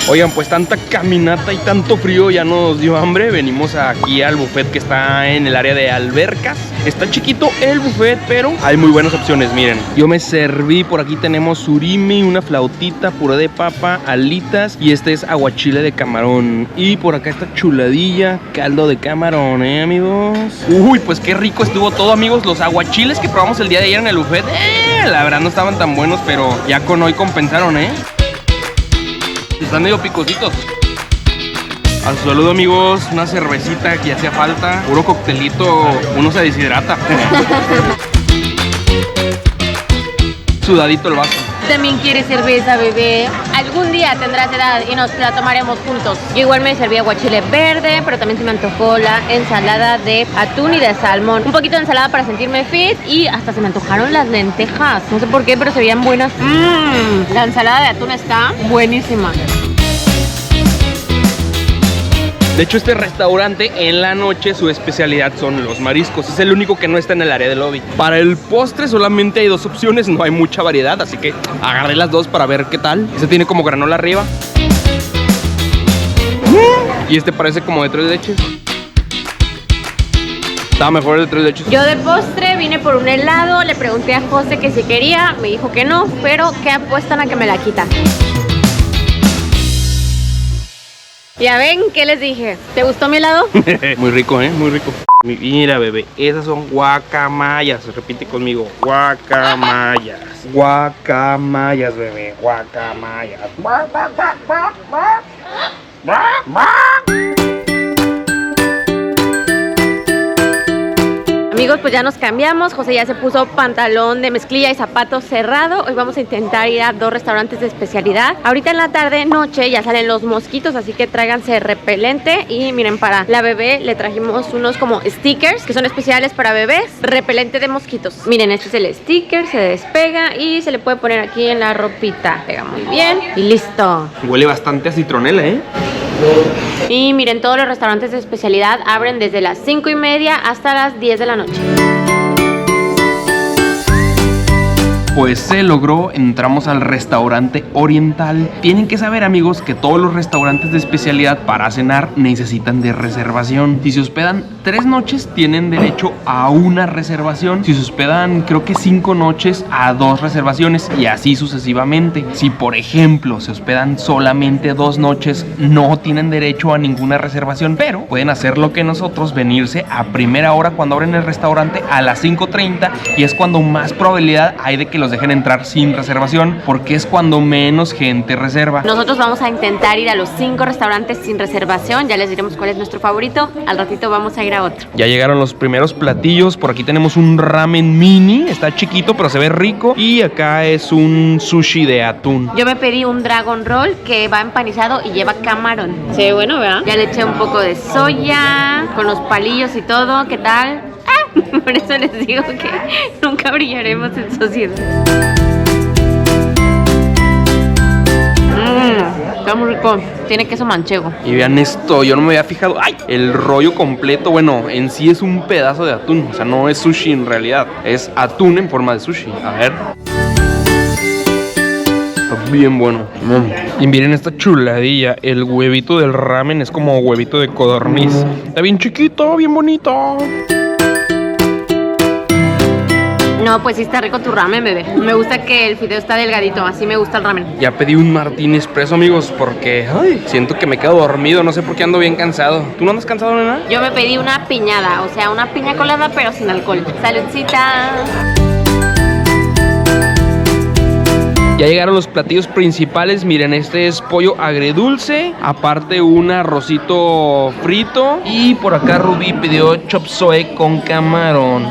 Oigan, pues tanta caminata y tanto frío ya nos dio hambre. Venimos aquí al buffet que está en el área de albercas. Está chiquito el buffet, pero hay muy buenas opciones, miren. Yo me serví, por aquí tenemos surimi, una flautita, puré de papa, alitas y este es aguachile de camarón. Y por acá está chuladilla, caldo de camarón, amigos. Uy, pues qué rico estuvo todo, amigos. Los aguachiles que probamos el día de ayer en el buffet, la verdad no estaban tan buenos, pero ya con hoy compensaron, Están medio picositos. A su saludo, amigos, una cervecita que hacía falta. Puro coctelito, uno se deshidrata. Sudadito el vaso. También quieres cerveza, bebé. Algún día tendrás edad y nos la tomaremos juntos. Yo igual me serví aguachile verde, pero también se me antojó la ensalada de atún y de salmón. Un poquito de ensalada para sentirme fit y hasta se me antojaron las lentejas. No sé por qué, pero se veían buenas. La ensalada de atún está buenísima. De hecho, este restaurante en la noche su especialidad son los mariscos. Es el único que no está en el área del lobby. Para el postre solamente hay 2 opciones, no hay mucha variedad, así que agarré las 2 para ver qué tal. Este tiene como granola arriba. Y este parece como de 3 leches. Estaba mejor el de 3 leches. Yo de postre vine por un helado, le pregunté a José que si quería, me dijo que no, pero que apuestan a que me la quitan. Ya ven, ¿qué les dije? ¿Te gustó mi helado? Muy rico, muy rico. Mira, bebé, esas son guacamayas. Repite conmigo, guacamayas. Guacamayas, bebé, guacamayas. Amigos, pues ya nos cambiamos. José ya se puso pantalón de mezclilla y zapato cerrado. Hoy vamos a intentar ir a 2 restaurantes de especialidad. Ahorita en la tarde, noche, ya salen los mosquitos, así que tráiganse repelente. Y miren, para la bebé le trajimos unos como stickers que son especiales para bebés. Repelente de mosquitos. Miren, este es el sticker, se despega y se le puede poner aquí en la ropita. Pega muy bien y listo. Huele bastante a citronela, Y miren, todos los restaurantes de especialidad abren desde las 5:30 hasta las 10 de la noche. Pues se logró, entramos al restaurante oriental. Tienen que saber, amigos, que todos los restaurantes de especialidad para cenar necesitan de reservación. Si se hospedan 3 noches, tienen derecho a una reservación. Si se hospedan, creo que 5 noches, a 2 reservaciones y así sucesivamente. Si, por ejemplo, se hospedan solamente 2 noches, no tienen derecho a ninguna reservación, pero pueden hacer lo que nosotros, venirse a primera hora cuando abren el restaurante a las 5:30 y es cuando más probabilidad hay de que los dejen entrar sin reservación, porque es cuando menos gente reserva. Nosotros vamos a intentar ir a los 5 restaurantes sin reservación. Ya les diremos cuál es nuestro favorito. Al ratito vamos a ir a otro. Ya llegaron los primeros platillos. Por aquí tenemos un ramen mini. Está chiquito, pero se ve rico. Y acá es un sushi de atún. Yo me pedí un dragon roll que va empanizado y lleva camarón. Se ve bueno, ¿verdad? Ya le eché un poco de soya con los palillos y todo. ¿Qué tal? Por eso les digo que nunca brillaremos en sociedad. Está muy rico. Tiene queso manchego. Y vean esto, yo no me había fijado. ¡Ay! El rollo completo, bueno, en sí es un pedazo de atún. O sea, no es sushi en realidad. Es atún en forma de sushi. A ver. Está bien bueno. Y miren esta chuladilla. El huevito del ramen es como huevito de codorniz. Está bien chiquito, bien bonito. No, pues sí está rico tu ramen, bebé. Me gusta que el fideo está delgadito, así me gusta el ramen. Ya pedí un Martín Expreso, amigos, porque siento que me quedo dormido. No sé por qué ando bien cansado. ¿Tú no andas cansado, nena? Yo me pedí una piñada, o sea, una piña colada pero sin alcohol. ¡Saludcita! Ya llegaron los platillos principales. Miren, este es pollo agridulce, aparte un arrocito frito, y por acá Rubí pidió chop suey con camarón.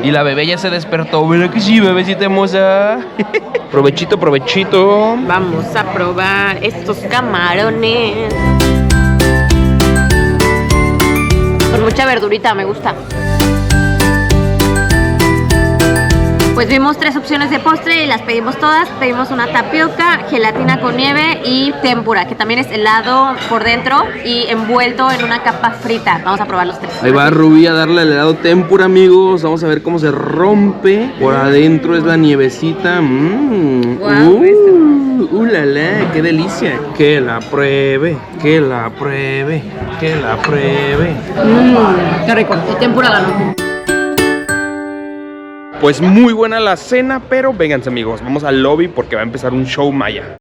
Y la bebé ya se despertó. ¿Verdad que sí, bebecita hermosa? Provechito, provechito. Vamos a probar estos camarones. Con mucha verdurita, me gusta. Pues vimos 3 opciones de postre y las pedimos todas. Pedimos una tapioca, gelatina con nieve y tempura, que también es helado por dentro y envuelto en una capa frita. Vamos a probar los 3. Ahí va Rubí a darle el helado tempura, amigos. Vamos a ver cómo se rompe. Por adentro es la nievecita. La la, qué delicia. Que la pruebe, que la pruebe, que la pruebe. Qué rico. El tempura ganó. Pues muy buena la cena, pero vénganse, amigos, vamos al lobby porque va a empezar un show maya.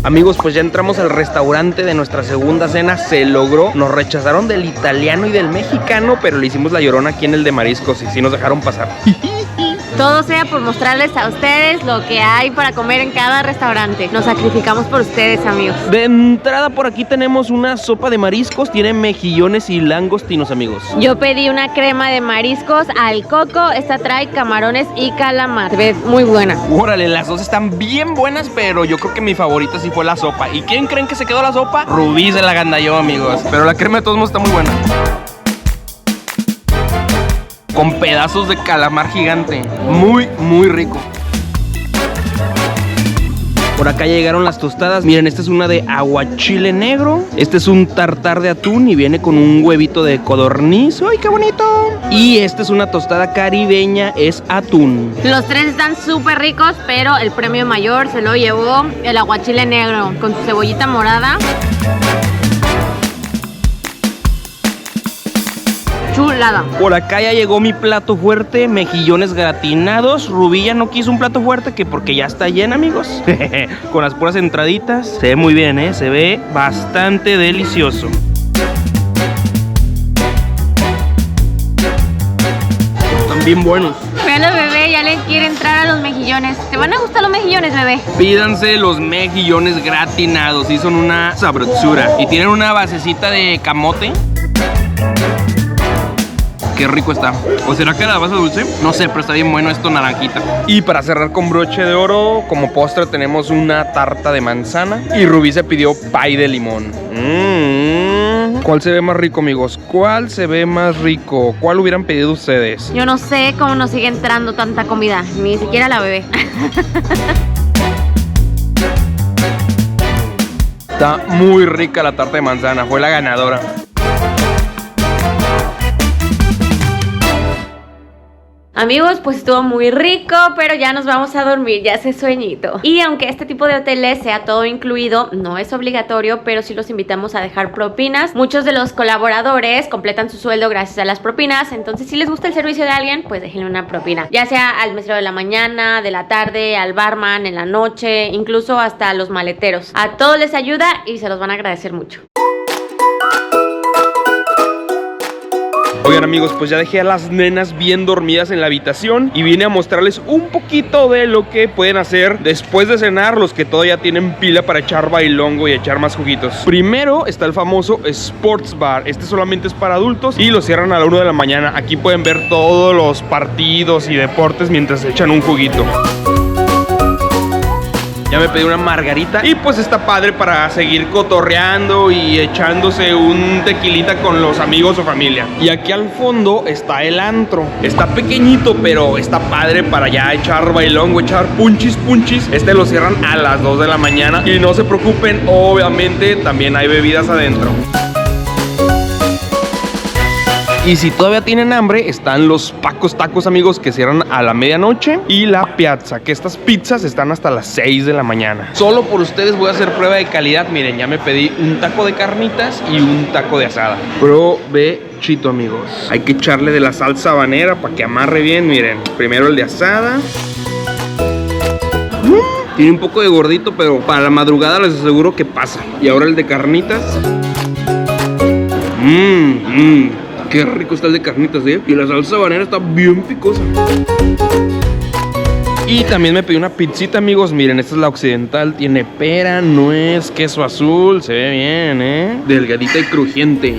Amigos, pues ya entramos al restaurante de nuestra segunda cena. Se logró. Nos rechazaron del italiano y del mexicano, pero le hicimos la llorona aquí en el de mariscos y sí nos dejaron pasar. Todo sea por mostrarles a ustedes lo que hay para comer en cada restaurante. Nos sacrificamos por ustedes, amigos. De entrada por aquí tenemos una sopa de mariscos. Tiene mejillones y langostinos, amigos. Yo pedí una crema de mariscos al coco. Esta trae camarones y calamar. Se ve muy buena. Órale, las dos están bien buenas, pero yo creo que mi favorita sí fue la sopa. ¿Y quién creen que se quedó la sopa? Rubí se la gandalló, amigos. Pero la crema de todos modos está muy buena. Con pedazos de calamar gigante. Muy, muy rico. Por acá llegaron las tostadas. Miren, esta es una de aguachile negro. Este es un tartar de atún y viene con un huevito de codorniz. ¡Ay, qué bonito! Y esta es una tostada caribeña, es atún. Los 3 están súper ricos, pero el premio mayor se lo llevó el aguachile negro con su cebollita morada. Chulada. Por acá ya llegó mi plato fuerte, mejillones gratinados. Rubí ya no quiso un plato fuerte, que porque ya está llena, amigos. Con las puras entraditas. Se ve muy bien, se ve bastante delicioso. Están bien buenos. Vean, bebé, ya le quiere entrar a los mejillones. ¿Te van a gustar los mejillones, bebé? Pídanse los mejillones gratinados, sí, son una sabrosura. Y tienen una basecita de camote. Qué rico está. ¿O será que la base dulce? No sé, pero está bien bueno esto naranjita. Y para cerrar con broche de oro, como postre tenemos una tarta de manzana. Y Rubí se pidió pay de limón. ¿Cuál se ve más rico, amigos? ¿Cuál se ve más rico? ¿Cuál hubieran pedido ustedes? Yo no sé cómo nos sigue entrando tanta comida. Ni siquiera la bebé. Está muy rica la tarta de manzana. Fue la ganadora. Amigos, pues estuvo muy rico, pero ya nos vamos a dormir, ya hace sueñito. Y aunque este tipo de hoteles sea todo incluido, no es obligatorio, pero sí los invitamos a dejar propinas. Muchos de los colaboradores completan su sueldo gracias a las propinas, entonces si les gusta el servicio de alguien, pues déjenle una propina. Ya sea al mesero de la mañana, de la tarde, al barman, en la noche, incluso hasta a los maleteros. A todos les ayuda y se los van a agradecer mucho. Oigan, amigos, pues ya dejé a las nenas bien dormidas en la habitación y vine a mostrarles un poquito de lo que pueden hacer después de cenar los que todavía tienen pila para echar bailongo y echar más juguitos. Primero está el famoso Sports Bar. Este solamente es para adultos y lo cierran a la 1 de la mañana. Aquí pueden ver todos los partidos y deportes mientras echan un juguito. Ya me pedí una margarita y pues está padre para seguir cotorreando y echándose un tequilita con los amigos o familia. Y aquí al fondo está el antro. Está pequeñito, pero está padre para ya echar bailongo, echar punchis. Este lo cierran a las 2 de la mañana. Y no se preocupen, obviamente también hay bebidas adentro. Y si todavía tienen hambre, están los Pacos Tacos, amigos, que cierran a la medianoche. Y la Piazza, que estas pizzas están hasta las 6 de la mañana. Solo por ustedes voy a hacer prueba de calidad. Miren, ya me pedí un taco de carnitas y un taco de asada. Provechito, amigos. Hay que echarle de la salsa habanera para que amarre bien. Miren, primero el de asada. Tiene un poco de gordito, pero para la madrugada les aseguro que pasa. Y ahora el de carnitas. Qué rico está el de carnitas, ¿eh? Y la salsa habanera está bien picosa. Y también me pedí una pizzita, amigos. Miren, esta es la occidental. Tiene pera, nuez, queso azul. Se ve bien, ¿eh? Delgadita y crujiente.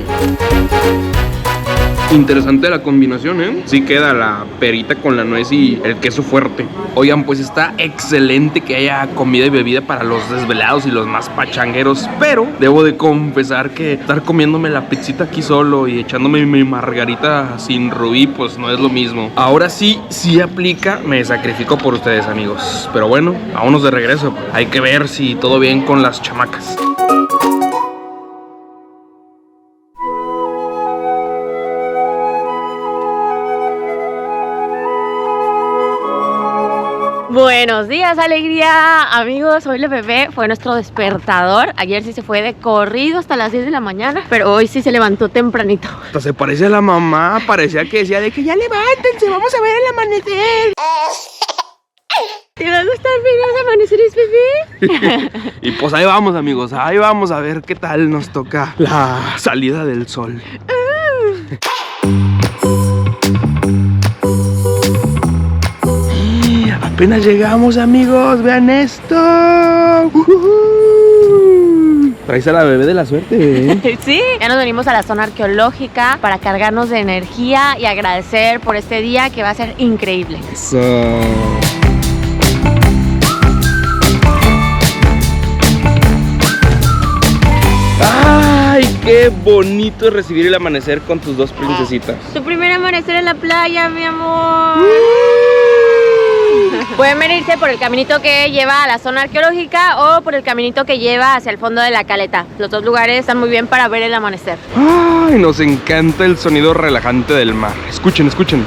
Interesante la combinación, ¿eh? Sí queda la perita con la nuez y el queso fuerte. Oigan, pues está excelente que haya comida y bebida para los desvelados y los más pachangueros. Pero debo de confesar que estar comiéndome la pizzita aquí solo y echándome mi margarita sin rubí, pues no es lo mismo. Ahora sí aplica, me sacrifico por ustedes, amigos. Pero bueno, vámonos de regreso. Hay que ver si todo bien con las chamacas. Buenos días, alegría, amigos. Hoy el bebé fue nuestro despertador. Ayer sí se fue de corrido hasta las 10 de la mañana, pero hoy sí se levantó tempranito. Hasta se parece a la mamá. Parecía que decía de que ya levántense, vamos a ver el amanecer. ¿Te va a gustar ver los amaneceres, bebé? Y pues ahí vamos, amigos. Ahí vamos a ver qué tal nos toca la salida del sol. Apenas llegamos, amigos, vean esto. Traes a la bebé de la suerte, ¿eh? Sí, ya nos venimos a la zona arqueológica para cargarnos de energía y agradecer por este día que va a ser increíble. Eso. ¡Ay, qué bonito es recibir el amanecer con tus dos princesitas! Tu primer amanecer en la playa, mi amor. Pueden venirse por el caminito que lleva a la zona arqueológica o por el caminito que lleva hacia el fondo de la caleta. Los dos lugares están muy bien para ver el amanecer. ¡Ay! Nos encanta el sonido relajante del mar. Escuchen, escuchen.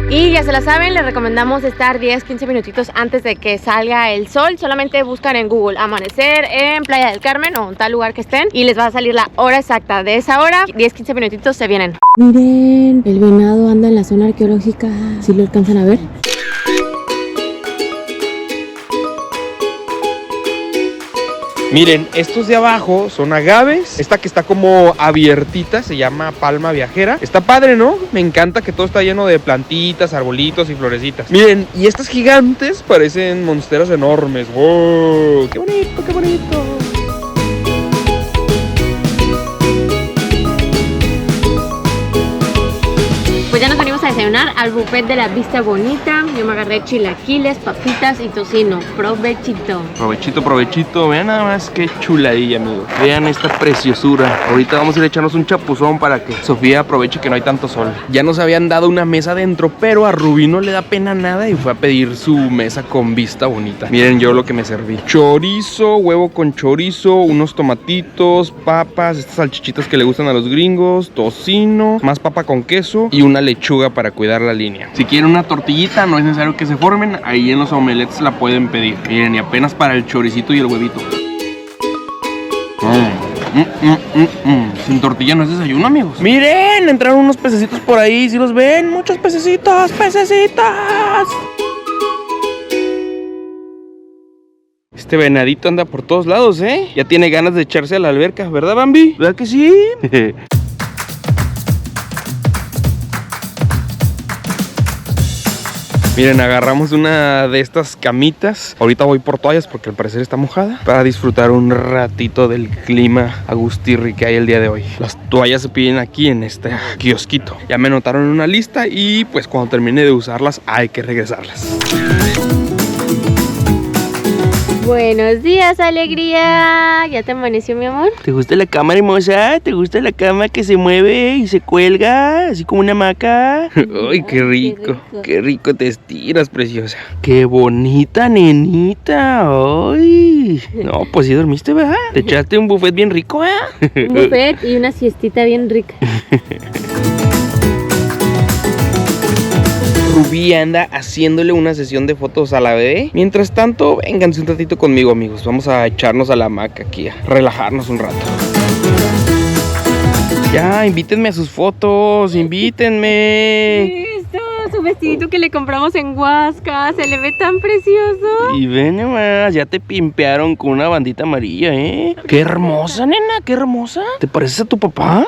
Y ya se la saben, les recomendamos estar 10-15 minutitos antes de que salga el sol. Solamente buscan en Google amanecer en Playa del Carmen o en tal lugar que estén y les va a salir la hora exacta de esa hora. 10-15 minutitos se vienen. Miren, el venado anda en la zona arqueológica. ¿Sí lo alcanzan a ver? Miren, estos de abajo son agaves. Esta que está como abiertita se llama palma viajera. Está padre, ¿no? Me encanta que todo está lleno de plantitas, arbolitos y florecitas. Miren, y estas gigantes parecen monsteras enormes. ¡Wow! ¡Qué bonito, qué bonito! Pues ya nos venimos a desayunar al buffet de la Vista Bonita. Yo me agarré chilaquiles, papitas y tocino. Provechito. Provechito, provechito. Vean nada más qué chuladilla, amigos. Vean esta preciosura. Ahorita vamos a ir a echarnos un chapuzón para que Sofía aproveche que no hay tanto sol. Ya nos habían dado una mesa adentro, pero a Rubí no le da pena nada y fue a pedir su mesa con vista bonita. Miren yo lo que me serví. Chorizo, huevo con chorizo, unos tomatitos, papas, estas salchichitas que le gustan a los gringos, tocino, más papa con queso y una lechuga para cuidar la línea. Si quieren una tortillita, no es necesario que se formen, ahí en los omelettes la pueden pedir. Miren, y apenas para el choricito y el huevito. Sin tortilla no es desayuno, amigos. Miren, entraron unos pececitos por ahí, si los ven, muchos pececitos, pececitos. Este venadito anda por todos lados, ¿eh? Ya tiene ganas de echarse a la alberca, ¿verdad, Bambi? ¿Verdad que sí? Miren, agarramos una de estas camitas. Ahorita voy por toallas porque al parecer está mojada, para disfrutar un ratito del clima agustirri que hay el día de hoy. Las toallas se piden aquí en este kiosquito. Ya me anotaron en una lista y pues cuando termine de usarlas hay que regresarlas. Buenos días, alegría. ¿Ya te amaneció, mi amor? ¿Te gusta la cama hermosa? ¿Te gusta la cama que se mueve y se cuelga? Así como una hamaca. Ay, qué rico. Qué rico te estiras, preciosa. Qué bonita, nenita. Ay. No, pues sí dormiste, ¿verdad? Te echaste un buffet bien rico, ¿eh? Un buffet y una siestita bien rica. Rubí anda haciéndole una sesión de fotos a la bebé. Mientras tanto, vénganse un ratito conmigo, amigos. Vamos a echarnos a la hamaca aquí, a relajarnos un rato. Ya, invítenme a sus fotos, invítenme. Listo, su vestidito que le compramos en Huasca, se le ve tan precioso. Y ven nomás, ya te pimpearon con una bandita amarilla, ¿eh? Qué hermosa, nena, qué hermosa. ¿Te pareces a tu papá?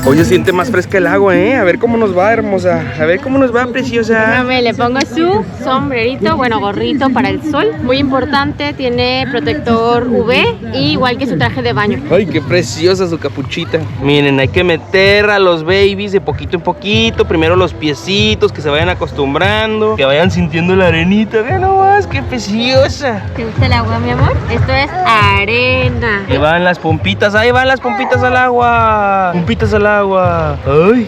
Hoy se siente más fresca el agua, ¿eh? A ver cómo nos va, hermosa. A ver cómo nos va, preciosa. Le pongo su sombrerito, bueno, gorrito para el sol. Muy importante, tiene protector UV, y igual que su traje de baño. Ay, qué preciosa su capuchita. Miren, hay que meter a los babies de poquito en poquito. Primero los piecitos, que se vayan acostumbrando, que vayan sintiendo la arenita. Vean nomás, qué preciosa. ¿Te gusta el agua, mi amor? Esto es arena. Ahí van las pompitas, ahí van las pompitas al agua. Pompitas al agua. Ay,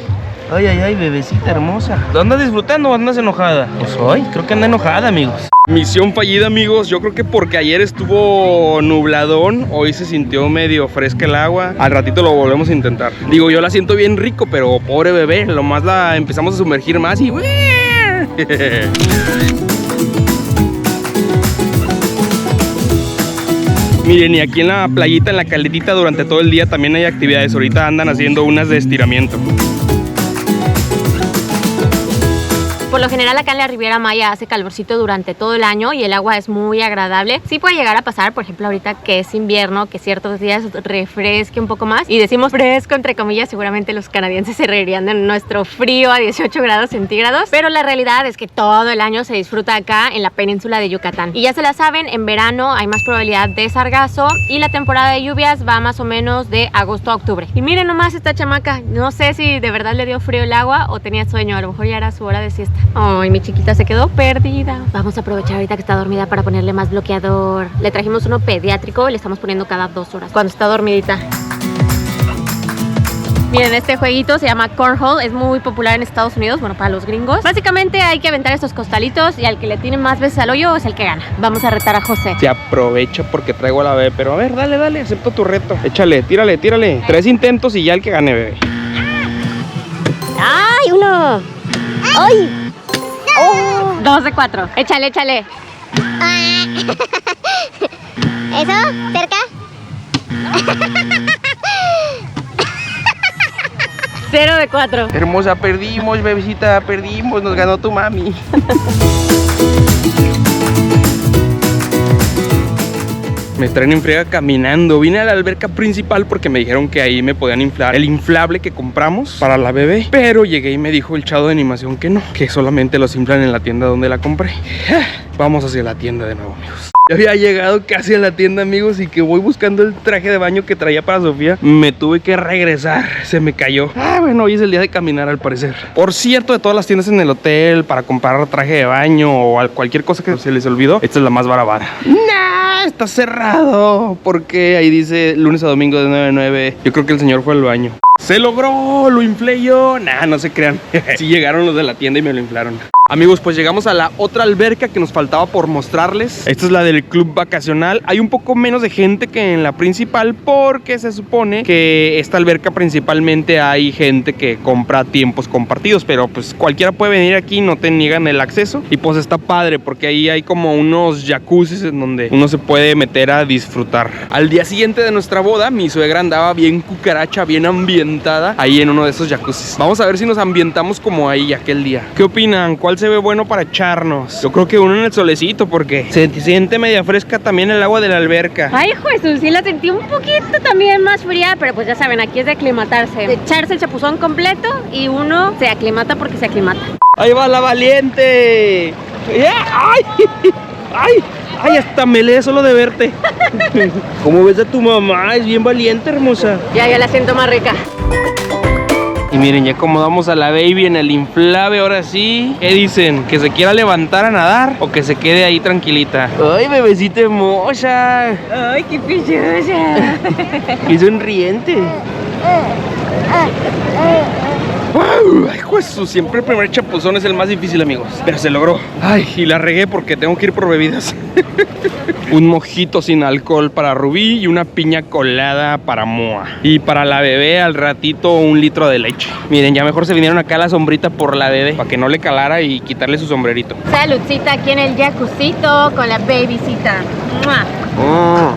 ay, ay, ay, bebecita hermosa. ¿Andas disfrutando o andas enojada? Pues hoy, creo que anda enojada, amigos. Misión fallida, amigos. Yo creo que porque ayer estuvo nubladón, hoy se sintió medio fresca el agua. Al ratito lo volvemos a intentar. Digo, yo la siento bien rico, pero pobre bebé, lo más la empezamos a sumergir más y... Miren, y aquí en la playita, en la caletita, durante todo el día también hay actividades. Ahorita andan haciendo unas de estiramiento. Por lo general acá en la Riviera Maya hace calorcito durante todo el año y el agua es muy agradable. Sí puede llegar a pasar, por ejemplo, ahorita que es invierno, que ciertos días refresque un poco más. Y decimos fresco entre comillas, seguramente los canadienses se reirían de nuestro frío a 18 grados centígrados. Pero la realidad es que todo el año se disfruta acá en la península de Yucatán. Y ya se la saben, en verano hay más probabilidad de sargazo y la temporada de lluvias va más o menos de agosto a octubre. Y miren nomás esta chamaca, no sé si de verdad le dio frío el agua o tenía sueño, a lo mejor ya era su hora de siesta. Ay, mi chiquita se quedó perdida. Vamos a aprovechar ahorita que está dormida para ponerle más bloqueador. Le trajimos uno pediátrico y le estamos poniendo cada 2 horas cuando está dormidita. Miren, este jueguito se llama Cornhole, es muy popular en Estados Unidos, bueno, para los gringos. Básicamente hay que aventar estos costalitos y al que le tiene más veces al hoyo es el que gana. Vamos a retar a José. Se aprovecha porque traigo a la bebé, pero a ver, dale, dale, acepto tu reto. Échale, tírale, tírale. 3 intentos y ya el que gane, bebé. ¡Ay, uno! ¡Ay! 2 de 4. Échale, échale. ¿Eso? ¿Cerca? 0 de 4. Hermosa, perdimos, bebecita, perdimos, nos ganó tu mami. Me traen en friega caminando. Vine a la alberca principal porque me dijeron que ahí me podían inflar el inflable que compramos para la bebé. Pero llegué y me dijo el chavo de animación que no, que solamente los inflan en la tienda donde la compré. Vamos hacia la tienda de nuevo, amigos. Ya había llegado casi a la tienda, amigos, y que voy buscando el traje de baño que traía para Sofía. Me tuve que regresar, se me cayó. Bueno, hoy es el día de caminar al parecer. Por cierto, de todas las tiendas en el hotel para comprar traje de baño o cualquier cosa que se les olvidó, esta es la más barata. ¡No! Está cerrado, porque ahí dice lunes a domingo de 9 a 9. Yo creo que el señor fue al baño. ¡Se logró! ¡Lo inflé yo! Nah, no se crean. Sí llegaron los de la tienda y me lo inflaron. Amigos, pues llegamos a la otra alberca que nos faltaba por mostrarles. Esta es la del club vacacional. Hay un poco menos de gente que en la principal porque se supone que esta alberca principalmente hay gente que compra tiempos compartidos, pero pues cualquiera puede venir aquí, no te niegan el acceso. Y pues está padre porque ahí hay como unos jacuzzis en donde uno se puede meter a disfrutar. Al día siguiente de nuestra boda, mi suegra andaba bien cucaracha, bien ambientada ahí en uno de esos jacuzzis. Vamos a ver si nos ambientamos como ahí aquel día. ¿Qué opinan? ¿Cuál se ve bueno para echarnos? Yo creo que uno en el solecito porque se siente media fresca también el agua de la alberca. Ay, Jesús, sí la sentí un poquito también más fría, pero pues ya saben, aquí es de aclimatarse, de echarse el chapuzón completo y uno se aclimata porque se aclimata. ¡Ahí va la valiente! ¡Ay! ¡Ay! ¡Ay! Hasta me lee solo de verte. ¿Cómo ves a tu mamá? Es bien valiente, hermosa. Ya la siento más rica. Y miren, ya acomodamos a la baby en el inflable, ahora sí. ¿Qué dicen? ¿Que se quiera levantar a nadar o que se quede ahí tranquilita? ¡Ay, bebecita hermosa! ¡Ay, qué pillosa! ¡Qué sonriente! ¡Wow! Ay, Jesús, siempre el primer chapuzón es el más difícil, amigos. Pero se logró. Ay, y la regué porque tengo que ir por bebidas. Un mojito sin alcohol para Rubí y una piña colada para Moa. Y para la bebé al ratito 1 litro de leche. Miren, ya mejor se vinieron acá a la sombrita por la bebé, para que no le calara y quitarle su sombrerito. Saludcita aquí en el jacuzito con la babycita. ¡Mua!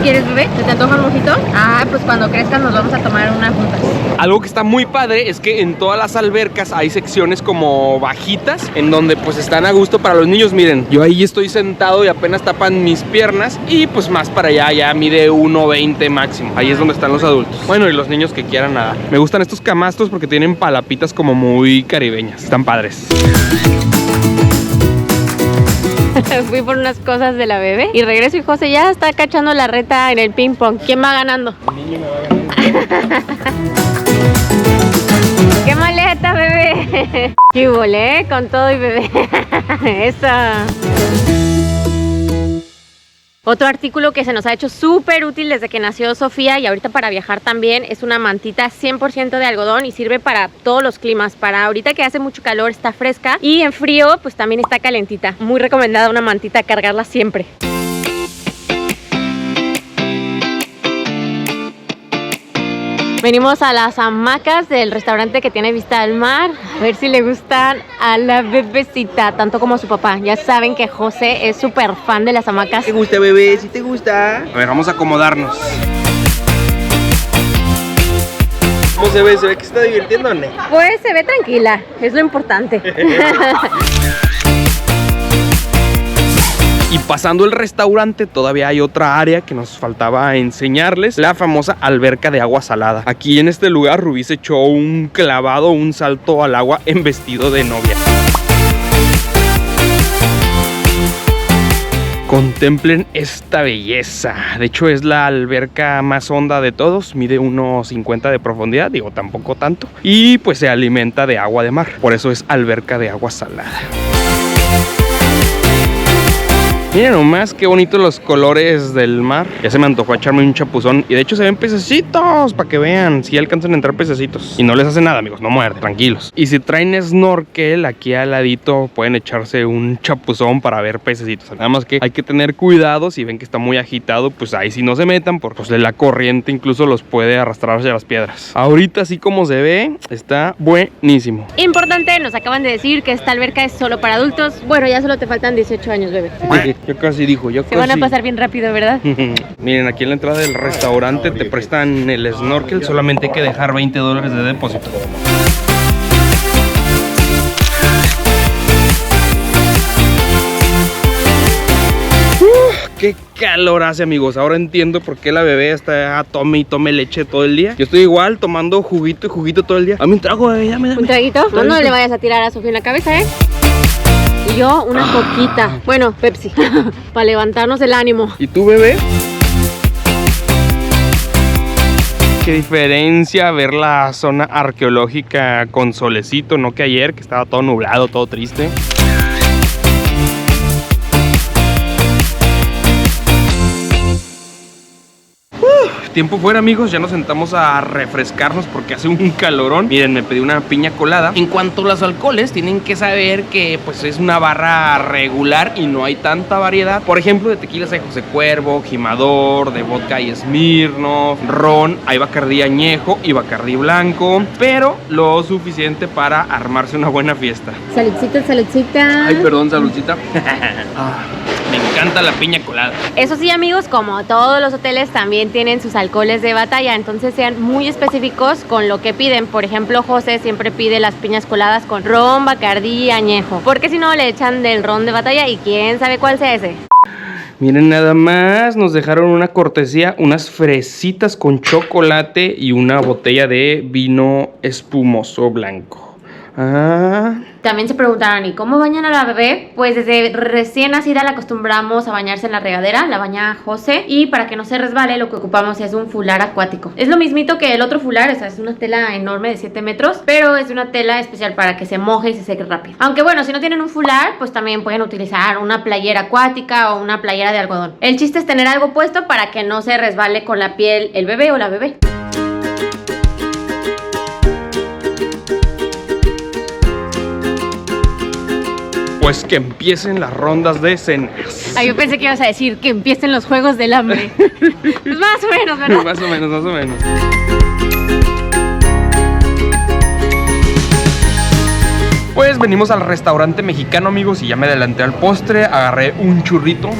¿Quieres, bebé? ¿Te antoja un mojito? Ah, pues cuando crezcan nos vamos a tomar una juntas. Algo que está muy padre es que en todas las albercas hay secciones como bajitas, en donde pues están a gusto para los niños. Miren, yo ahí estoy sentado y apenas tapan mis piernas, y pues más para allá ya mide 1.20 máximo. Ahí es donde están los adultos. Bueno, y los niños que quieran nadar. Me gustan estos camastros porque tienen palapitas como muy caribeñas. Están padres. Fui por unas cosas de la bebé y regreso y José ya está cachando la reta en el ping pong. ¿Quién va ganando? El niño me va ganando. ¡Qué maleta, bebé! ¡Qué volé con todo y bebé! ¡Esa! Otro artículo que se nos ha hecho súper útil desde que nació Sofía y ahorita para viajar también es una mantita 100% de algodón y sirve para todos los climas. Para ahorita que hace mucho calor está fresca y en frío pues también está calentita. Muy recomendada una mantita, cargarla siempre. Venimos a las hamacas del restaurante que tiene vista al mar. A ver si le gustan a la bebecita, tanto como a su papá. Ya saben que José es súper fan de las hamacas. ¿Te gusta, bebé? ¿Sí te gusta? A ver, vamos a acomodarnos. ¿Cómo se ve? ¿Se ve que se está divirtiendo o no? Pues se ve tranquila, es lo importante. Y pasando el restaurante todavía hay otra área que nos faltaba enseñarles, la famosa alberca de agua salada. Aquí en este lugar Rubí se echó un clavado, un salto al agua en vestido de novia. Contemplen esta belleza. De hecho es la alberca más honda de todos. Mide 1.50 de profundidad, digo tampoco tanto. Y pues se alimenta de agua de mar. Por eso es alberca de agua salada. Miren nomás qué bonitos los colores del mar. Ya se me antojó echarme un chapuzón. Y de hecho se ven pececitos, para que vean. Si alcanzan a entrar pececitos. Y no les hace nada, amigos, no muerden, tranquilos. Y si traen snorkel, aquí al ladito pueden echarse un chapuzón para ver pececitos. Nada más que hay que tener cuidado. Si ven que está muy agitado, pues ahí sí no se metan, porque pues, la corriente incluso los puede arrastrar hacia las piedras. Ahorita así como se ve, está buenísimo. Importante, nos acaban de decir que esta alberca es solo para adultos. Bueno, ya solo te faltan 18 años, bebé. Yo casi dijo, yo casi. Se van a pasar bien rápido, ¿verdad? Miren, aquí en la entrada del restaurante te prestan el snorkel, solamente hay que dejar $20 de depósito. Qué calor hace, amigos. Ahora entiendo por qué la bebé está a tome y tome leche todo el día. Yo estoy igual, tomando juguito y juguito todo el día. Dame un trago, bebé, dame. ¿Un traguito? No le vayas a tirar a Sofía en la cabeza, ¿eh? Y yo una coquita. Bueno, Pepsi. Para levantarnos el ánimo. ¿Y tú, bebé? Qué diferencia ver la zona arqueológica con solecito, no que ayer, que estaba todo nublado, todo triste. Tiempo fuera, amigos, ya nos sentamos a refrescarnos porque hace un calorón. Miren, me pedí una piña colada. En cuanto a los alcoholes, tienen que saber que pues es una barra regular y no hay tanta variedad. Por ejemplo, de tequilas hay José Cuervo, Jimador, de vodka y Smirnoff, ron, hay Bacardí añejo y Bacardí blanco, pero lo suficiente para armarse una buena fiesta. Saludcita, saludcita. Ay, perdón, saludcita. Me encanta la piña colada. Eso sí, amigos, como todos los hoteles también tienen sus alcoholes de batalla, entonces sean muy específicos con lo que piden. Por ejemplo, José siempre pide las piñas coladas con ron, Bacardí, añejo, porque si no le echan del ron de batalla y quién sabe cuál sea ese. Miren nada más, nos dejaron una cortesía, unas fresitas con chocolate y una botella de vino espumoso blanco. También se preguntarán, ¿y cómo bañan a la bebé? Pues desde recién nacida la acostumbramos a bañarse en la regadera, la baña José, y para que no se resbale lo que ocupamos es un fular acuático. Es lo mismito que el otro fular, o sea, es una tela enorme de 7 metros, pero es una tela especial para que se moje y se seque rápido. Aunque bueno, si no tienen un fular, pues también pueden utilizar una playera acuática o una playera de algodón. El chiste es tener algo puesto para que no se resbale con la piel el bebé o la bebé. Pues que empiecen las rondas de cenas. Ah, yo pensé que ibas a decir que empiecen los juegos del hambre. Pues más o menos, ¿verdad? Más o menos, más o menos. Pues venimos al restaurante mexicano, amigos, y ya me adelanté al postre, agarré un churrito.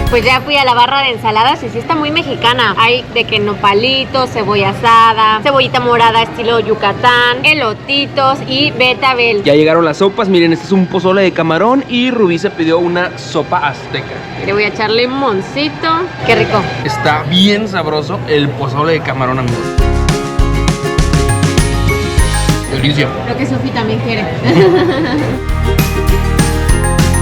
Pues ya fui a la barra de ensaladas y sí está muy mexicana. Hay de que nopalitos, cebolla asada, cebollita morada estilo Yucatán, elotitos y betabel. Ya llegaron las sopas, miren, este es un pozole de camarón y Rubí se pidió una sopa azteca. Le voy a echar limoncito. Qué rico. Está bien sabroso el pozole de camarón, amigos. Delicia. Creo que Sofi también quiere.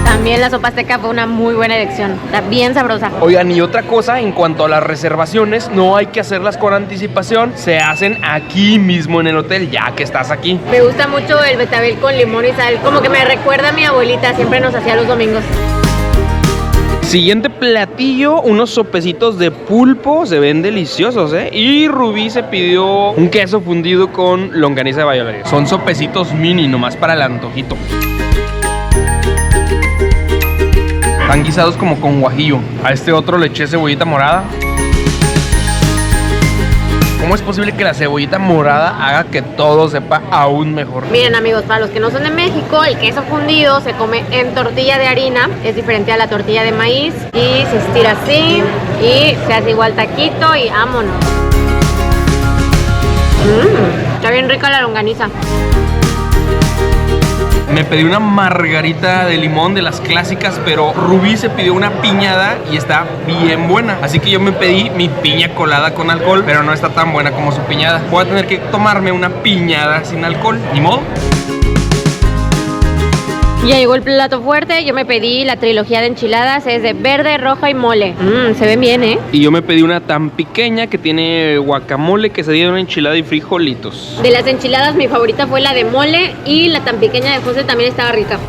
También la sopa azteca fue una muy buena elección. Está bien sabrosa. Oigan, y otra cosa, en cuanto a las reservaciones, no hay que hacerlas con anticipación. Se hacen aquí mismo en el hotel, ya que estás aquí. Me gusta mucho el betabel con limón y sal. Como que me recuerda a mi abuelita. Siempre nos hacía los domingos. Siguiente platillo, unos sopecitos de pulpo. Se ven deliciosos, ¿eh? Y Rubí se pidió un queso fundido con longaniza de Valladolid. Son sopecitos mini, nomás para el antojito. Están guisados como con guajillo. A este otro le eché cebollita morada. ¿Cómo es posible que la cebollita morada haga que todo sepa aún mejor? Miren, amigos, para los que no son de México, el queso fundido se come en tortilla de harina. Es diferente a la tortilla de maíz. Y se estira así. Y se hace igual taquito y vámonos. Está bien rica la longaniza. Me pedí una margarita de limón de las clásicas, pero Rubí se pidió una piñada y está bien buena. Así que yo me pedí mi piña colada con alcohol, pero no está tan buena como su piñada. Voy a tener que tomarme una piñada sin alcohol, ni modo. Ya llegó el plato fuerte. Yo me pedí la trilogía de enchiladas. Es de verde, roja y mole. Se ven bien, ¿eh? Y yo me pedí una tan pequeña que tiene guacamole, quesadilla, una enchilada y frijolitos. De las enchiladas mi favorita fue la de mole. Y la tan pequeña de José también estaba rica.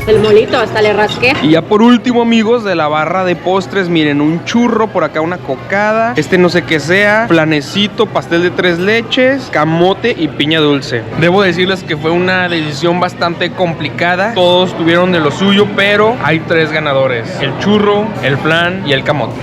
El molito, hasta le rasqué. Y ya por último, amigos, de la barra de postres, miren, un churro, por acá una cocada, no sé qué sea, flanecito, pastel de 3 leches, camote y piña dulce. Debo decirles que fue una decisión bastante complicada. Todos tuvieron de lo suyo, pero hay 3 ganadores: el churro, el flan y el camote.